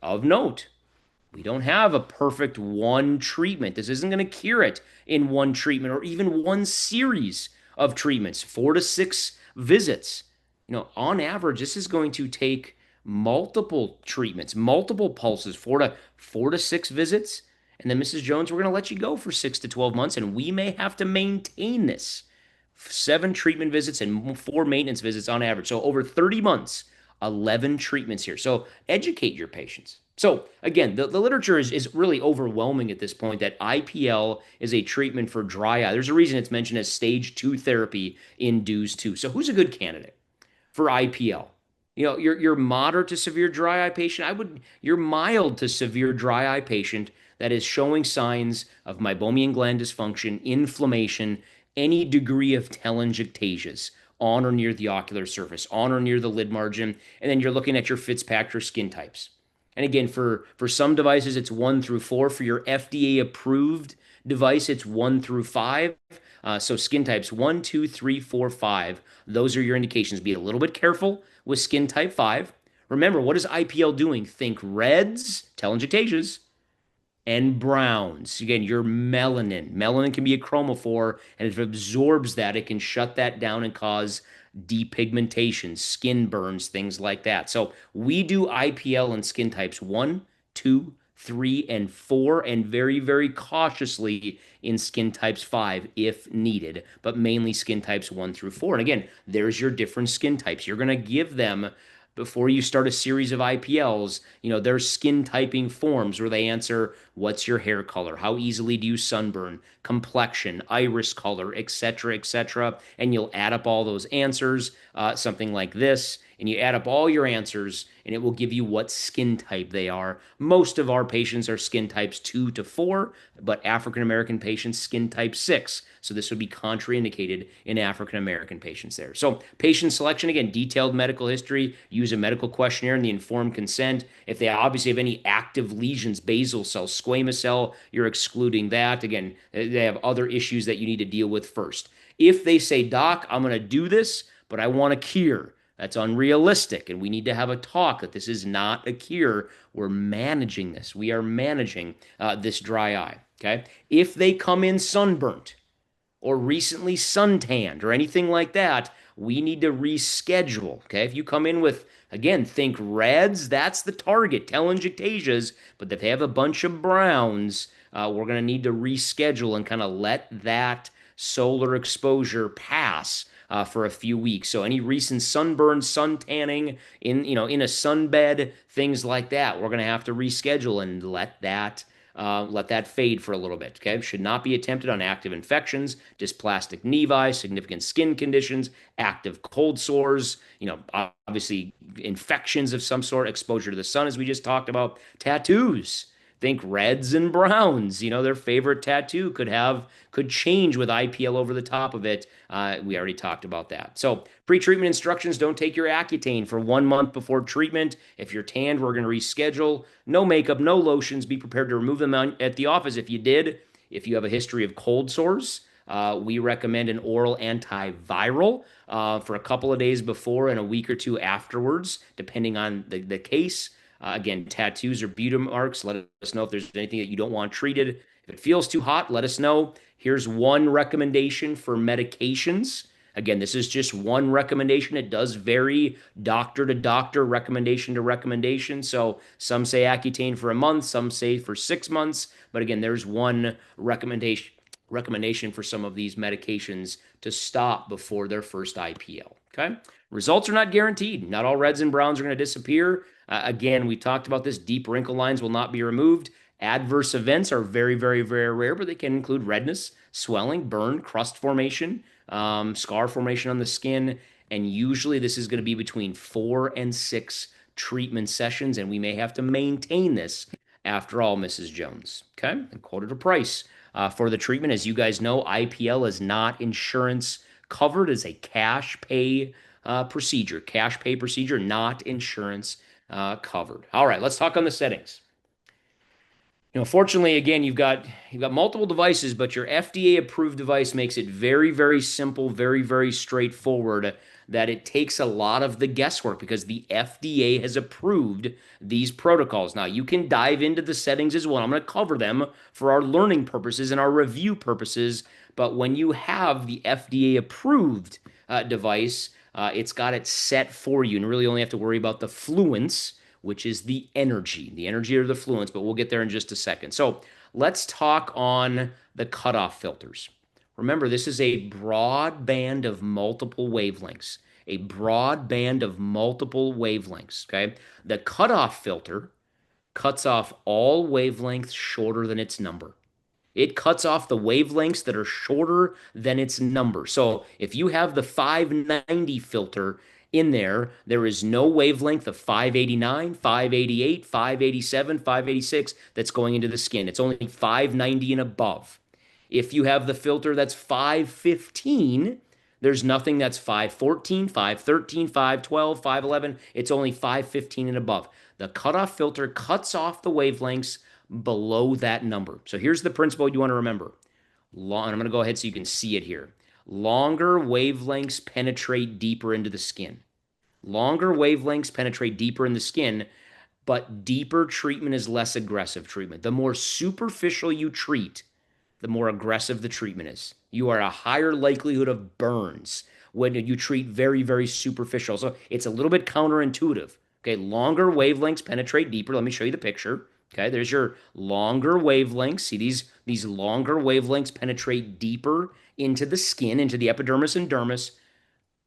Of note, we don't have a perfect one treatment. This isn't going to cure it in one treatment or even one series of treatments, 4 to 6 visits. On average, this is going to take multiple treatments, multiple pulses, four to six visits. And then, Mrs. Jones, we're going to let you go for 6 to 12 months, and we may have to maintain this 7 treatment visits and 4 maintenance visits on average. So, over 30 months, 11 treatments here. So, educate your patients. So, again, the literature is really overwhelming at this point that IPL is a treatment for dry eye. There's a reason it's mentioned as stage 2 therapy in DEWS 2. So, who's a good candidate for IPL? Your moderate to severe dry eye patient. Your mild to severe dry eye patient that is showing signs of meibomian gland dysfunction, inflammation, any degree of telangiectasias on or near the ocular surface, on or near the lid margin, and then you're looking at your Fitzpatrick skin types. And again, for some devices, it's 1 through 4. For your FDA approved device, it's 1 through 5. So skin types 1, 2, 3, 4, 5. Those are your indications. Be a little bit careful with skin type 5. Remember, what is IPL doing? Think reds, telangiectasias, and browns. Again, your melanin. Melanin can be a chromophore, and if it absorbs that, it can shut that down and cause depigmentation, skin burns, things like that. So we do IPL in skin types 1, 2, 3, and 4, and very, very cautiously in skin types 5 if needed, but mainly skin types 1 through 4. And again, there's your different skin types. You're going to give them before you start a series of IPLs, there's skin typing forms where they answer what's your hair color, how easily do you sunburn, complexion, iris color, etc., etc. And you'll add up all those answers, something like this, and you add up all your answers, and it will give you what skin type they are. Most of our patients are skin types 2 to 4, but African American patients skin type 6. So this would be contraindicated in African American patients there. So patient selection, again, detailed medical history, use a medical questionnaire and the informed consent. If they obviously have any active lesions, basal cell, squamous cell, you're excluding that. Again, they have other issues that you need to deal with first. If they say, Doc, I'm going to do this, but I want a cure, that's unrealistic. And we need to have a talk that this is not a cure. We're managing this. We are managing this dry eye. Okay. If they come in sunburnt or recently suntanned or anything like that, we need to reschedule. Okay. If you come in with, again, think reds, that's the target, telangiectasias. But if they have a bunch of browns, we're going to need to reschedule and kind of let that solar exposure pass for a few weeks. So any recent sunburn, sun tanning in a sunbed, things like that, we're going to have to reschedule and let that fade for a little bit. Okay, should not be attempted on active infections, dysplastic nevi, significant skin conditions, active cold sores. Obviously infections of some sort, exposure to the sun, as we just talked about, tattoos. Think reds and browns. Their favorite tattoo could change with IPL over the top of it. We already talked about that. So pre-treatment instructions: don't take your Accutane for 1 month before treatment. If you're tanned, we're going to reschedule. No makeup, no lotions. Be prepared to remove them at the office if you did. If you have a history of cold sores, we recommend an oral antiviral for a couple of days before and a week or two afterwards, depending on the case. Again, tattoos or beauty marks, let us know if there's anything that you don't want treated. If it feels too hot, let us know. Here's one recommendation for medications. Again, this is just one recommendation. It does vary doctor to doctor, recommendation to recommendation. So some say Accutane for a month, some say for 6 months. But again, there's one recommendation for some of these medications to stop before their first IPL. Okay. Results are not guaranteed. Not all reds and browns are going to disappear. Again, we talked about this. Deep wrinkle lines will not be removed. Adverse events are very, very, very rare, but they can include redness, swelling, burn, crust formation, scar formation on the skin. And usually this is going to be between 4 and 6 treatment sessions, and we may have to maintain this after all, Mrs. Jones. Okay, and quoted a price for the treatment. As you guys know, IPL is not insurance covered as a cash pay procedure, not insurance covered. All right, let's talk on the settings. Fortunately, again, you've got multiple devices, but your FDA approved device makes it very, very simple, very, very straightforward. That it takes a lot of the guesswork because the FDA has approved these protocols. Now, you can dive into the settings as well. I'm going to cover them for our learning purposes and our review purposes. But when you have the FDA approved device, it's got it set for you, and really only have to worry about the fluence, which is the energy or the fluence, but we'll get there in just a second. So let's talk on the cutoff filters. Remember, this is a broad band of multiple wavelengths, a broad band of multiple wavelengths, okay? The cutoff filter cuts off all wavelengths shorter than its number. It cuts off the wavelengths that are shorter than its number. So if you have the 590 filter in there, there is no wavelength of 589, 588, 587, 586 that's going into the skin. It's only 590 and above. If you have the filter that's 515, there's nothing that's 514, 513, 512, 511. It's only 515 and above. The cutoff filter cuts off the wavelengths below that number. So here's the principle you want to remember. And I'm going to go ahead so you can see it here. Longer wavelengths penetrate deeper into the skin. Longer wavelengths penetrate deeper in the skin, but deeper treatment is less aggressive treatment. The more superficial you treat, the more aggressive the treatment is. You are a higher likelihood of burns when you treat very, very superficial. So it's a little bit counterintuitive. Okay, longer wavelengths penetrate deeper. Let me show you the picture. Okay, there's your longer wavelengths. See these longer wavelengths penetrate deeper into the skin, into the epidermis and dermis,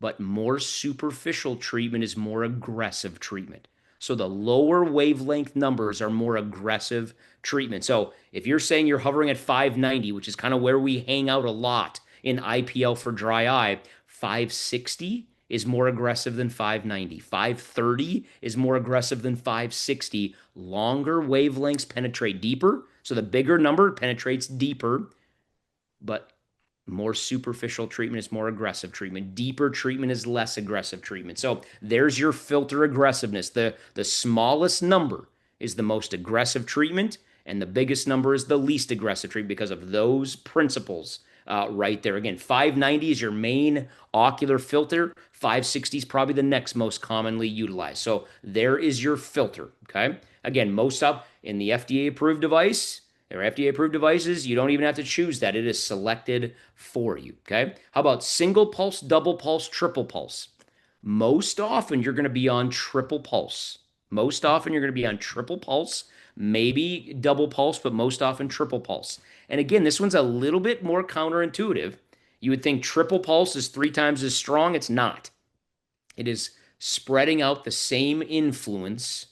but more superficial treatment is more aggressive treatment. So the lower wavelength numbers are more aggressive treatment. So if you're saying you're hovering at 590, which is kind of where we hang out a lot in IPL for dry eye, 560 is more aggressive than 590. 530 is more aggressive than 560. Longer wavelengths penetrate deeper. So the bigger number penetrates deeper, but more superficial treatment is more aggressive treatment. Deeper treatment is less aggressive treatment. So there's your filter aggressiveness. The smallest number is the most aggressive treatment, and the biggest number is the least aggressive treatment because of those principles right there. Again, 590 is your main ocular filter. 560 is probably the next most commonly utilized. So there is your filter. Okay. Again, most up in the FDA approved device, or FDA approved devices, you don't even have to choose that. It is selected for you. Okay. How about single pulse, double pulse, triple pulse? Most often you're going to be on triple pulse. Most often you're going to be on triple pulse, maybe double pulse, but most often triple pulse. And again, this one's a little bit more counterintuitive. You would think triple pulse is 3 times as strong. It's not. It is spreading out the same influence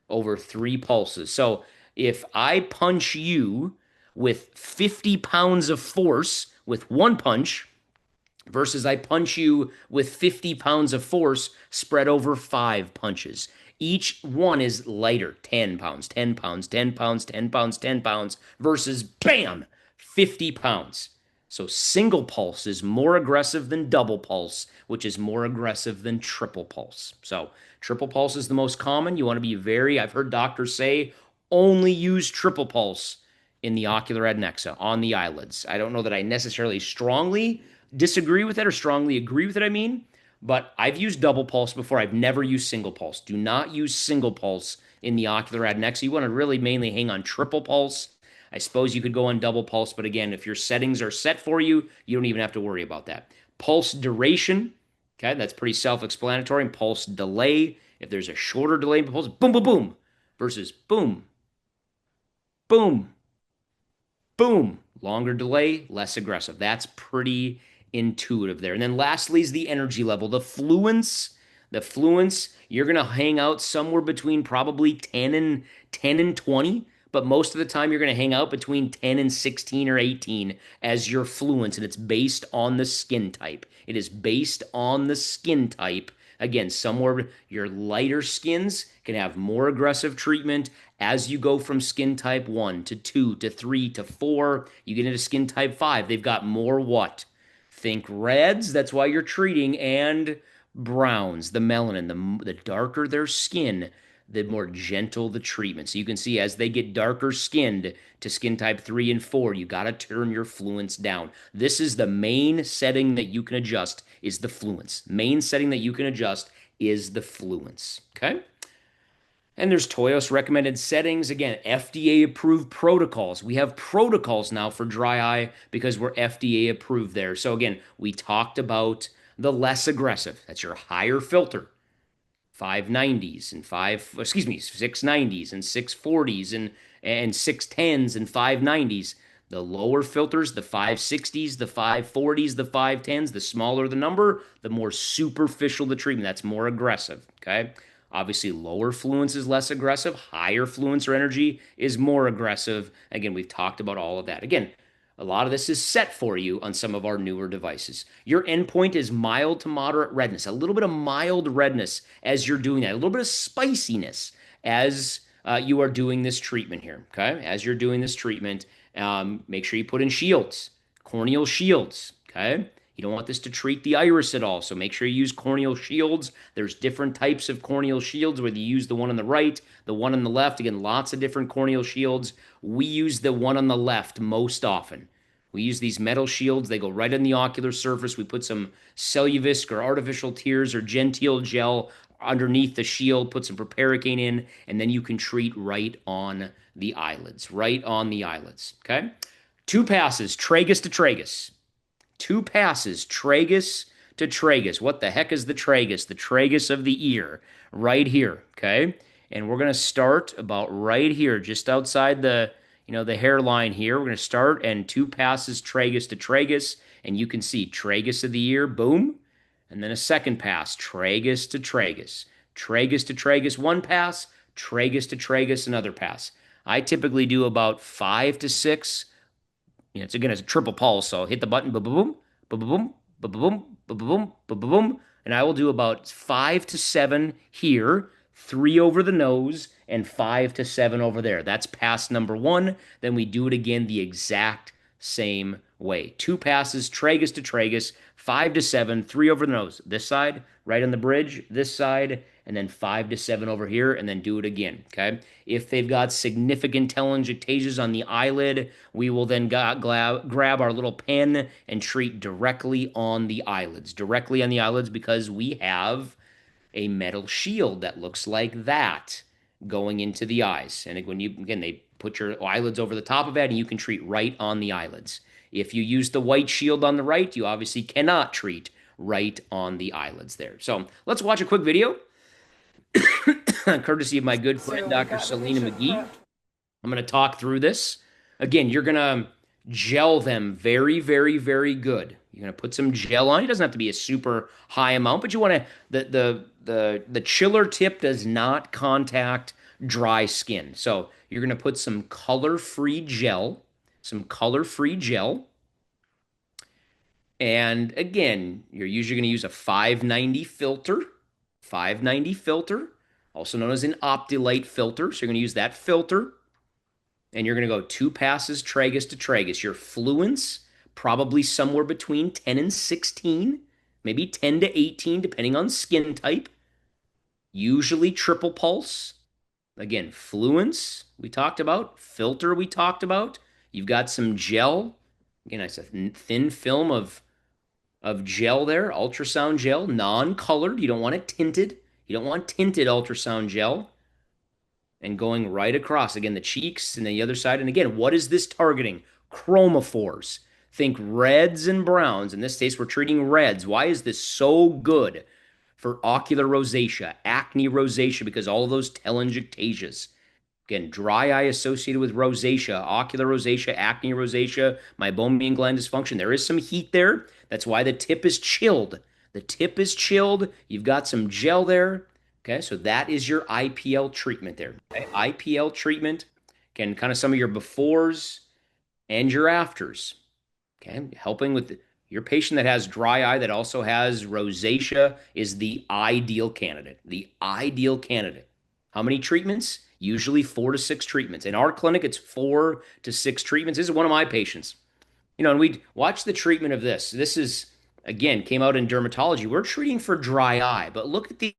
over 3 pulses. So if I punch you with 50 pounds of force with one punch versus I punch you with 50 pounds of force spread over 5 punches, each one is lighter, 10 pounds, 10 pounds, 10 pounds, 10 pounds, 10 pounds versus bam, 50 pounds. So single pulse is more aggressive than double pulse, which is more aggressive than triple pulse. So triple pulse is the most common. You want to be I've heard doctors say, only use triple pulse in the ocular adnexa, on the eyelids. I don't know that I necessarily strongly disagree with it or strongly agree with it, but I've used double pulse before. I've never used single pulse. Do not use single pulse in the ocular adnexa. You want to really mainly hang on triple pulse. I suppose you could go on double pulse, but again, if your settings are set for you, you don't even have to worry about that. Pulse duration, okay, that's pretty self-explanatory. And pulse delay, if there's a shorter delay in pulse, boom, boom, boom, versus boom, boom, boom. Longer delay, less aggressive. That's pretty intuitive there. And then lastly is the energy level, the fluence. The fluence, you're going to hang out somewhere between probably 10 and 20, but most of the time you're going to hang out between 10 and 16 or 18 as your fluence, and it's based on the skin type. It is based on the skin type. Again, somewhere your lighter skins can have more aggressive treatment as you go from skin type 1 to 2 to 3 to 4. You get into skin type 5. They've got more what? Think reds, that's why you're treating, and browns, the melanin. The darker their skin, the more gentle the treatment. So you can see as they get darker skinned to skin type 3 and 4, you got to turn your fluence down. This is the main setting that you can adjust is the fluence. Main setting that you can adjust is the fluence. Okay? And there's Toyos recommended settings. Again, FDA approved protocols. We have protocols now for dry eye because we're FDA approved there. So again, we talked about the less aggressive. That's your higher filter. 590s and 690s and 640s and 610s and 590s. The lower filters, the 560s, the 540s, the 510s, the smaller the number, the more superficial the treatment. That's more aggressive. Okay. Obviously, lower fluence is less aggressive. Higher fluence or energy is more aggressive. Again, we've talked about all of that. Again, a lot of this is set for you on some of our newer devices. Your endpoint is mild to moderate redness, a little bit of mild redness as you're doing that, a little bit of spiciness as you are doing this treatment here. Okay. As you're doing this treatment, make sure you put in shields, corneal shields. Okay. You don't want this to treat the iris at all. So make sure you use corneal shields. There's different types of corneal shields, whether you use the one on the right, the one on the left. Again, lots of different corneal shields. We use the one on the left most often. We use these metal shields. They go right on the ocular surface. We put some Celluvisc or artificial tears or genteel gel underneath the shield, put some proparacaine in, and then you can treat right on the eyelids, right on the eyelids. Okay? 2 passes, tragus to tragus. 2 passes, tragus to tragus. What the heck is the tragus? The tragus of the ear, right here. Okay, and we're gonna start about right here, just outside the hairline here. We're gonna start and 2 passes, tragus to tragus, and you can see tragus of the ear, boom, and then a second pass, tragus to tragus, tragus to tragus, 1 pass, tragus to tragus, another pass. I typically do about 5 to 6. It's again, it's a triple pulse. So hit the button, boom, boom, boom, boom, boom, boom, boom, boom, boom, boom, and I will do about 5 to 7 here, 3 over the nose, and 5 to 7 over there. That's pass number 1. Then we do it again the exact same way. 2 passes, tragus to tragus, 5 to 7, 3 over the nose. This side, right on the bridge, this side, and then 5 to 7 over here, and then do it again. Okay. If they've got significant telangiectasias on the eyelid, we will then grab our little pen and treat directly on the eyelids, because we have a metal shield that looks like that going into the eyes. And when they put your eyelids over the top of it, and you can treat right on the eyelids. If you use the white shield on the right, you obviously cannot treat right on the eyelids there. So let's watch a quick video courtesy of my good friend, Dr. Selena McGee. I'm going to talk through this. Again, you're going to gel them very, very, very good. You're going to put some gel on. It doesn't have to be a super high amount, but you want to, the chiller tip does not contact dry skin. So you're going to put some color-free gel, And again, you're usually going to use a 590 filter, also known as an Optilite filter. So you're going to use that filter, and you're going to go 2 passes tragus to tragus. Your fluence, probably somewhere between 10 and 16, maybe 10 to 18, depending on skin type. Usually triple pulse. Again, fluence we talked about, filter we talked about. You've got some gel. Again, it's a thin film of gel there, ultrasound gel, non-colored. You don't want it tinted. You don't want tinted ultrasound gel. And going right across, again, the cheeks and the other side. And again, what is this targeting? Chromophores. Think reds and browns. In this case, we're treating reds. Why is this so good for ocular rosacea, acne rosacea? Because all of those telangiectasias. Again, dry eye associated with rosacea, ocular rosacea, acne rosacea, meibomian gland dysfunction. There is some heat there. That's why the tip is chilled. You've got some gel there. Okay, so that is your IPL treatment there. Okay? IPL treatment. Again, kind of some of your befores and your afters. Okay, helping with your patient that has dry eye that also has rosacea is the ideal candidate. The ideal candidate. How many treatments? Usually 4 to 6 treatments. In our clinic, it's 4 to 6 treatments. This is one of my patients. And we watch the treatment of this. This is, again, came out in dermatology. We're treating for dry eye, but look at the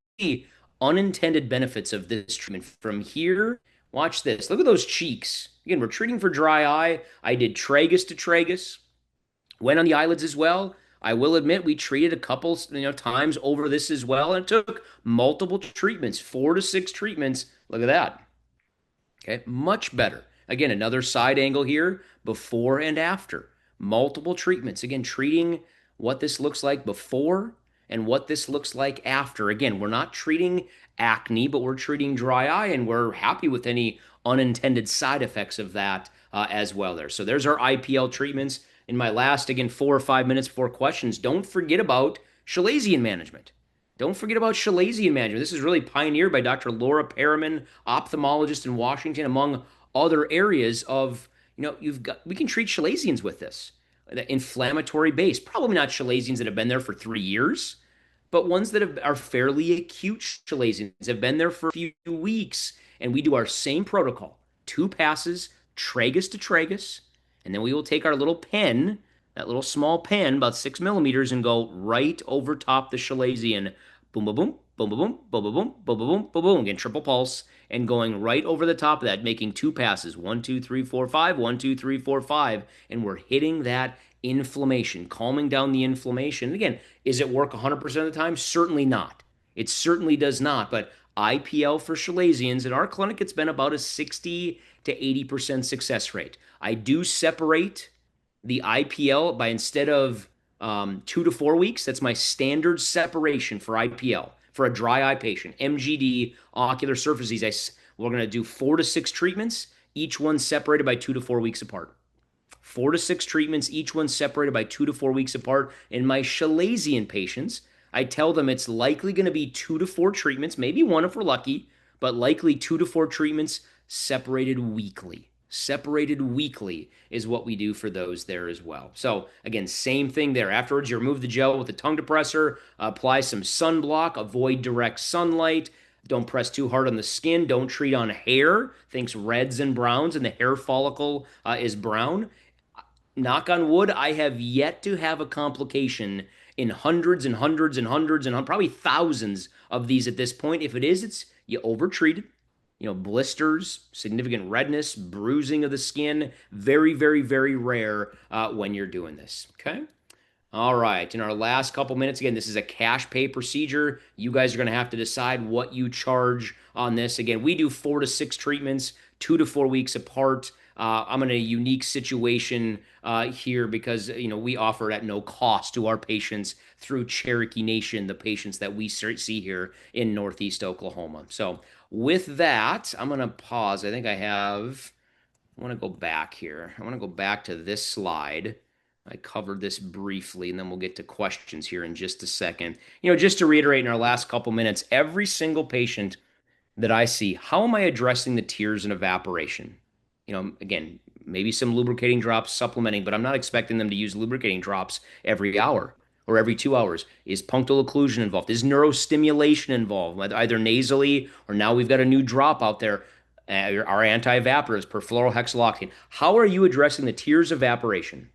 unintended benefits of this treatment from here. Watch this. Look at those cheeks. Again, we're treating for dry eye. I did tragus to tragus, went on the eyelids as well. I will admit we treated a couple, times over this as well, and it took multiple treatments, 4 to 6 treatments. Look at that. Okay, much better. Again, another side angle here, before and after. Multiple treatments. Again, treating what this looks like before and what this looks like after. Again, we're not treating acne, but we're treating dry eye, and we're happy with any unintended side effects of that as well there. So there's our IPL treatments. In my last, again, 4 or 5 minutes before questions, don't forget about chalazion management. Don't forget about chalazion management. This is really pioneered by Dr. Laura Perriman, ophthalmologist in Washington, among other areas of, we can treat chalazions with this. The inflammatory base, probably not chalazions that have been there for 3 years, but ones that are fairly acute chalazions, have been there for a few weeks. And we do our same protocol, 2 passes, tragus to tragus, and then we will take our little pen, that little small pen, about 6 millimeters, and go right over top the chalazion. Boom, boom, boom, boom, boom, boom, boom, boom, boom, boom, boom, boom, boom. Again, triple pulse, and going right over the top of that, making 2 passes. 1, 2, 3, 4, 5. 1, 2, 3, 4, 5. And we're hitting that inflammation, calming down the inflammation. Again, is it work 100% of the time? Certainly not. It certainly does not. But IPL for chalazions, in our clinic, it's been about a 60 to 80% success rate. I do separate the IPL by, instead of 2 to 4 weeks, that's my standard separation for IPL for a dry eye patient. MGD, ocular surface disease, we're going to do 4 to 6 treatments, each one separated by 2 to 4 weeks apart. 4 to 6 treatments, each one separated by 2 to 4 weeks apart. In my chalazion patients, I tell them it's likely going to be 2 to 4 treatments, maybe one if we're lucky, but likely 2 to 4 treatments separated weekly. Separated weekly is what we do for those there as well. So, again, same thing there. Afterwards, you remove the gel with the tongue depressor, apply some sunblock, avoid direct sunlight. Don't press too hard on the skin. Don't treat on hair. Thinks reds and browns, and the hair follicle is brown. Knock on wood, I have yet to have a complication in hundreds and hundreds and hundreds and probably thousands of these at this point. If it is, it's you overtreated. Blisters, significant redness, bruising of the skin. Very, very, very rare when you're doing this. Okay. All right. In our last couple minutes, again, this is a cash pay procedure. You guys are going to have to decide what you charge on this. Again, we do 4 to 6 treatments, 2 to 4 weeks apart. I'm in a unique situation here because we offer it at no cost to our patients through Cherokee Nation, the patients that we see here in Northeast Oklahoma. So with that, I'm going to pause. I think I want to go back here. I want to go back to this slide. I covered this briefly, and then we'll get to questions here in just a second. Just to reiterate in our last couple minutes, every single patient that I see, how am I addressing the tears and evaporation? Again, maybe some lubricating drops supplementing, but I'm not expecting them to use lubricating drops every hour or every 2 hours. Is punctal occlusion involved? Is neurostimulation involved, either nasally, or now we've got a new drop out there, our anti-evaporatives, perfluorohexyloctane. How are you addressing the tears evaporation?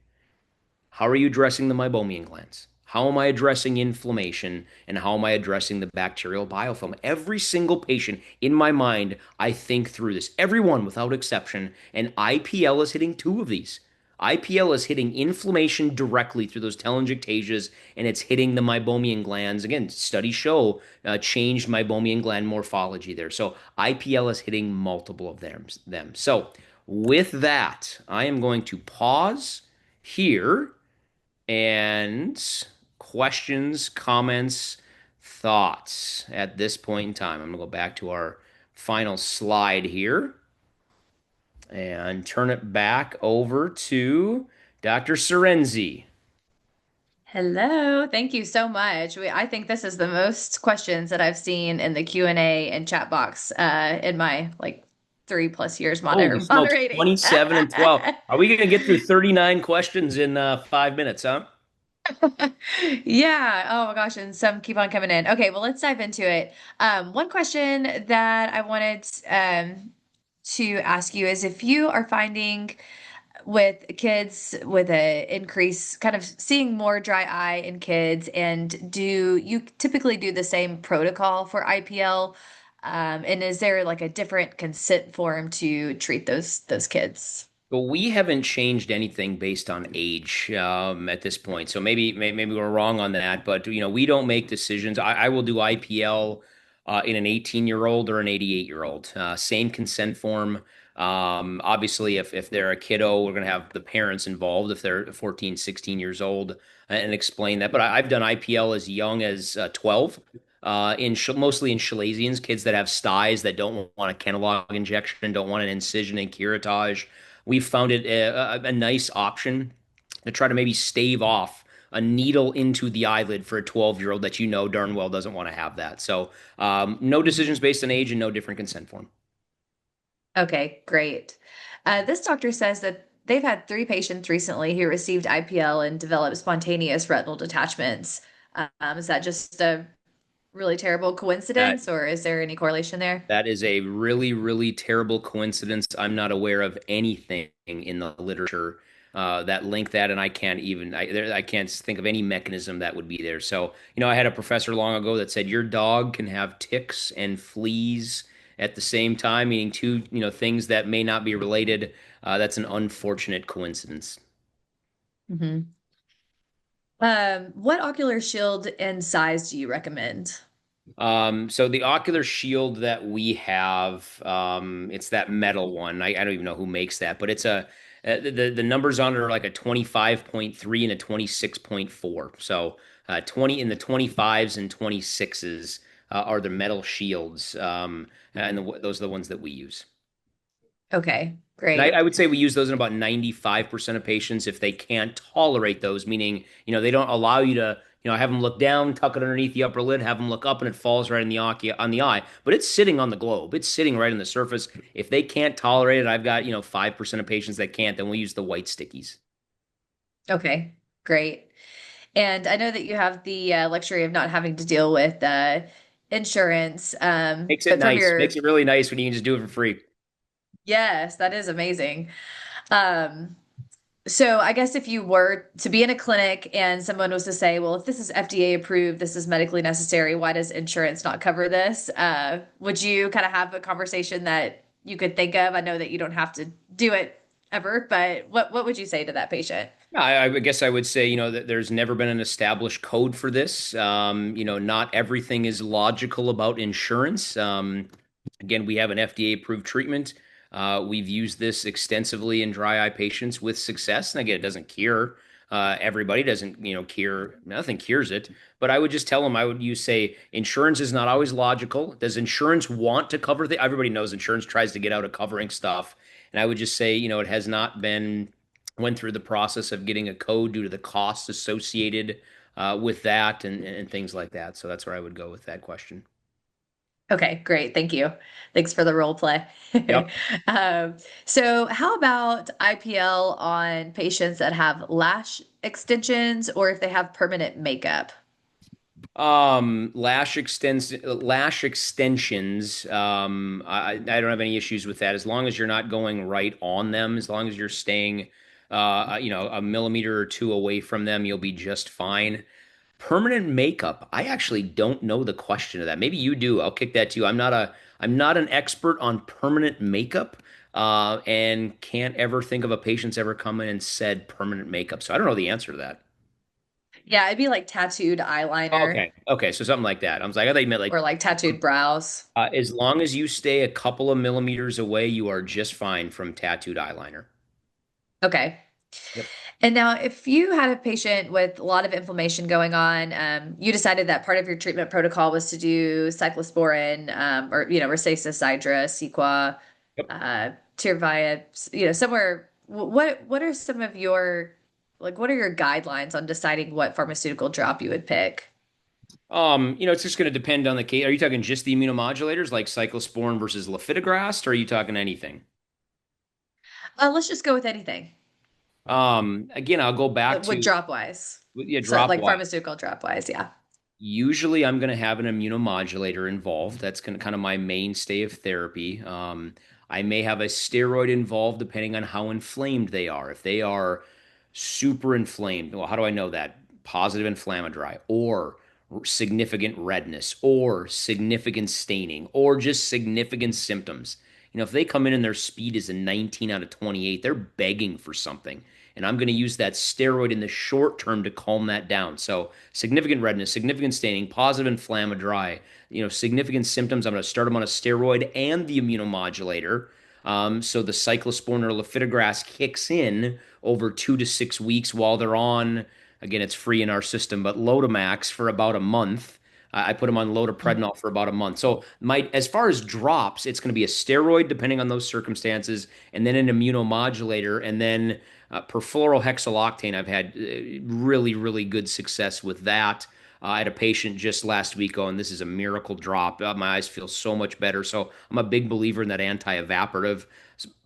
How are you addressing the meibomian glands? How am I addressing inflammation? And how am I addressing the bacterial biofilm? Every single patient in my mind, I think through this. Everyone without exception. And IPL is hitting 2 of these. IPL is hitting inflammation directly through those telangiectasias, and it's hitting the meibomian glands. Again, studies show changed meibomian gland morphology there. So IPL is hitting multiple of them. So with that, I am going to pause here, and questions, comments, thoughts at this point in time. I'm going to go back to our final slide here and turn it back over to Dr. Serenzi. Hello, thank you so much. I think this is the most questions that I've seen in the Q&A and chat box in my like 3+ years Holy smokes, moderating. 27 and 12. Are we going to get through 39 questions in 5 minutes, huh? Yeah. Oh my gosh. And some keep on coming in. Okay. Well, let's dive into it. One question that I wanted to ask you is if you are finding with kids with a increase, kind of seeing more dry eye in kids, and do you typically do the same protocol for IPL? And is there like a different consent form to treat those kids? Well, we haven't changed anything based on age at this point. So maybe we're wrong on that, but we don't make decisions. I will do IPL in an 18-year-old or an 88-year-old. Same consent form. Obviously, if they're a kiddo, we're going to have the parents involved if they're 14, 16 years old and explain that. But I've done IPL as young as 12. Mostly in Chalasians, kids that have styes that don't want a Kenalog injection, don't want an incision and curettage. We found it a nice option to try to maybe stave off a needle into the eyelid for a 12-year-old that darn well doesn't want to have that. So no decisions based on age and no different consent form. Okay, great. This doctor says that they've had 3 patients recently who received IPL and developed spontaneous retinal detachments. Is that just a really terrible That coincidence, or is there any correlation there? that is a really, really terrible coincidence. I'm not aware of anything in the literature that link that, and I can't think of any mechanism that would be there. So, I had a professor long ago that said your dog can have ticks and fleas at the same time, meaning two, things that may not be related. That's an unfortunate coincidence. Hmm. What ocular shield and size do you recommend? So the ocular shield that we have, it's that metal one. I don't even know who makes that, but it's the numbers on it are like a 25.3 and a 26.4. So 20 in the 25s and 26s are the metal shields, and those are the ones that we use. Okay, And I great. would say we use those in about 95% of patients if they can't tolerate those, meaning, they don't allow you to, have them look down, tuck it underneath the upper lid, have them look up and it falls right in on the eye, but it's sitting on the globe. It's sitting right on the surface. If they can't tolerate it, I've got, 5% of patients that can't, then we'll use the white stickies. Okay, great. And I know that you have the luxury of not having to deal with insurance, Makes it but from nice. Makes your, it really nice when you can just do it for free. yes, that is amazing. Um, So I guess if you were to be in a clinic and someone was to say, well, if this is FDA approved, this is medically necessary, why does insurance not cover this? Would you kind of have a conversation that you could think of? I know that you don't have to do it ever, but what would you say to that patient? Yeah, I guess I would say, that there's never been an established code for this. Not everything is logical about insurance. Again, we have an FDA approved treatment. We've used this extensively in dry eye patients with success. And again, it doesn't cure everybody, doesn't, cure, nothing cures it. But I would just tell them, you say, insurance is not always logical. Does insurance want to cover the, everybody knows insurance tries to get out of covering stuff. And I would just say, it has not been went through the process of getting a code due to the costs associated with that and things like that. So that's where I would go with that question. Okay, great. Thank you. Thanks for the role play. Yep. Um, so how about IPL on patients that have lash extensions or if they have permanent makeup? Lash extensions. I don't have any issues with that as long as you're not going right on them. As long as you're staying, a millimeter or two away from them, you'll be just fine. Permanent makeup. I actually don't know the question of that. Maybe you do. I'll kick that to you. I'm not an expert on permanent makeup, and can't ever think of a patient's ever come in and said permanent makeup. So I don't know the answer to that. Yeah, it'd be like tattooed eyeliner Okay. Okay. So something like that. I thought you meant or like, like tattooed brows. as long as you stay a couple of millimeters away, you are just fine from tattooed eyeliner. Okay. Yep. And now, if you had a patient with a lot of inflammation going on, you decided that part of your treatment protocol was to do cyclosporin, or Restasis, Cidra, Cequa, Yep. Tyrvaya, somewhere. What are some of your, like, what are your guidelines on deciding what pharmaceutical drop you would pick? It's just going to depend on the case. Are you talking just the immunomodulators like cyclosporin versus lifitegrast, or are you talking anything? Let's just go with anything Again, I'll go back with to drop wise. yeah, So drop like wise. pharmaceutical drop wise, yeah. Usually, I'm going to have an immunomodulator involved. That's going to kind of my mainstay of therapy. I may have a steroid involved depending on how inflamed they are. If they are super inflamed, well, how do I know that? Positive inflammatory, or significant redness, or significant staining, or just significant symptoms. If they come in and their speed is a 19 out of 28, they're begging for something. And I'm going to use that steroid in the short term to calm that down. So, significant redness, significant staining, positive inflammatory, significant symptoms. I'm going to start them on a steroid and the immunomodulator. So the cyclosporin or lifitegrast kicks in over 2 to 6 weeks while they're on. Again, it's free in our system, but Lotamax for about a month. I put them on loteprednol for about a month. So as far as drops, it's going to be a steroid depending on those circumstances, and then an immunomodulator, and then perfluorohexyloctane. I've had really, really good success with that. I had a patient just last week going, this is a miracle drop. My eyes feel so much better. So I'm a big believer in that anti-evaporative.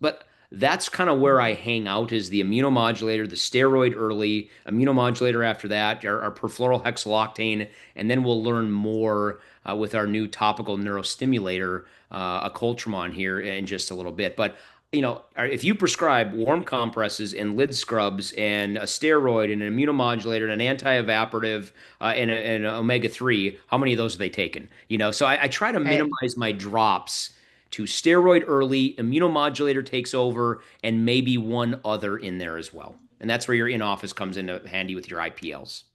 But that's kind of where I hang out is the immunomodulator, the steroid early, immunomodulator after that, our perfluorohexyloctane, and then we'll learn more with our new topical neurostimulator, acoltramon here in just a little bit. But if you prescribe warm compresses and lid scrubs and a steroid and an immunomodulator and an anti-evaporative and an omega-3, how many of those have they taken? So I try to Right. minimize my drops to steroid early, immunomodulator takes over, and maybe one other in there as well. And that's where your in-office comes into handy with your IPLs.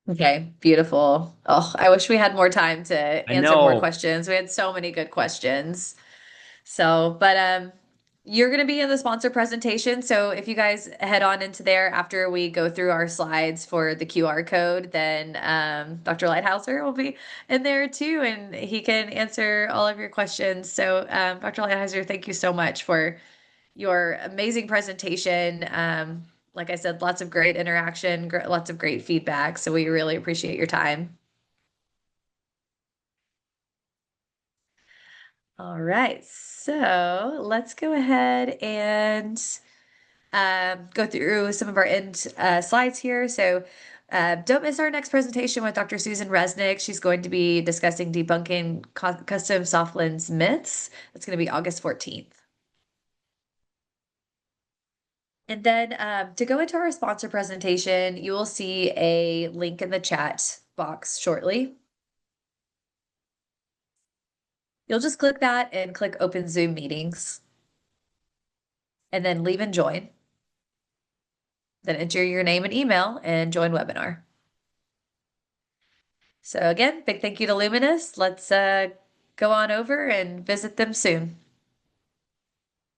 Okay, beautiful. Oh, I wish we had more time to I answer more know. questions. We had so many good questions. So, but you're going to be in the sponsor presentation. So if you guys head on into there after we go through our slides for the QR code, then Dr. Lighthouser will be in there too, and he can answer all of your questions. So, Dr. Lighthouser, thank you so much for your amazing presentation. Like I said, lots of great interaction, lots of great feedback. So we really appreciate your time. All right, so let's go ahead and go through some of our end slides here. So don't miss our next presentation with Dr. Susan Resnick. She's going to be discussing debunking custom soft lens myths. That's going to be August 14th. And then to go into our sponsor presentation, you will see a link in the chat box shortly. You'll just click that and click Open Zoom Meetings, and then leave and join. Then enter your name and email and join webinar. So again, big thank you to Luminous. Let's go on over and visit them soon.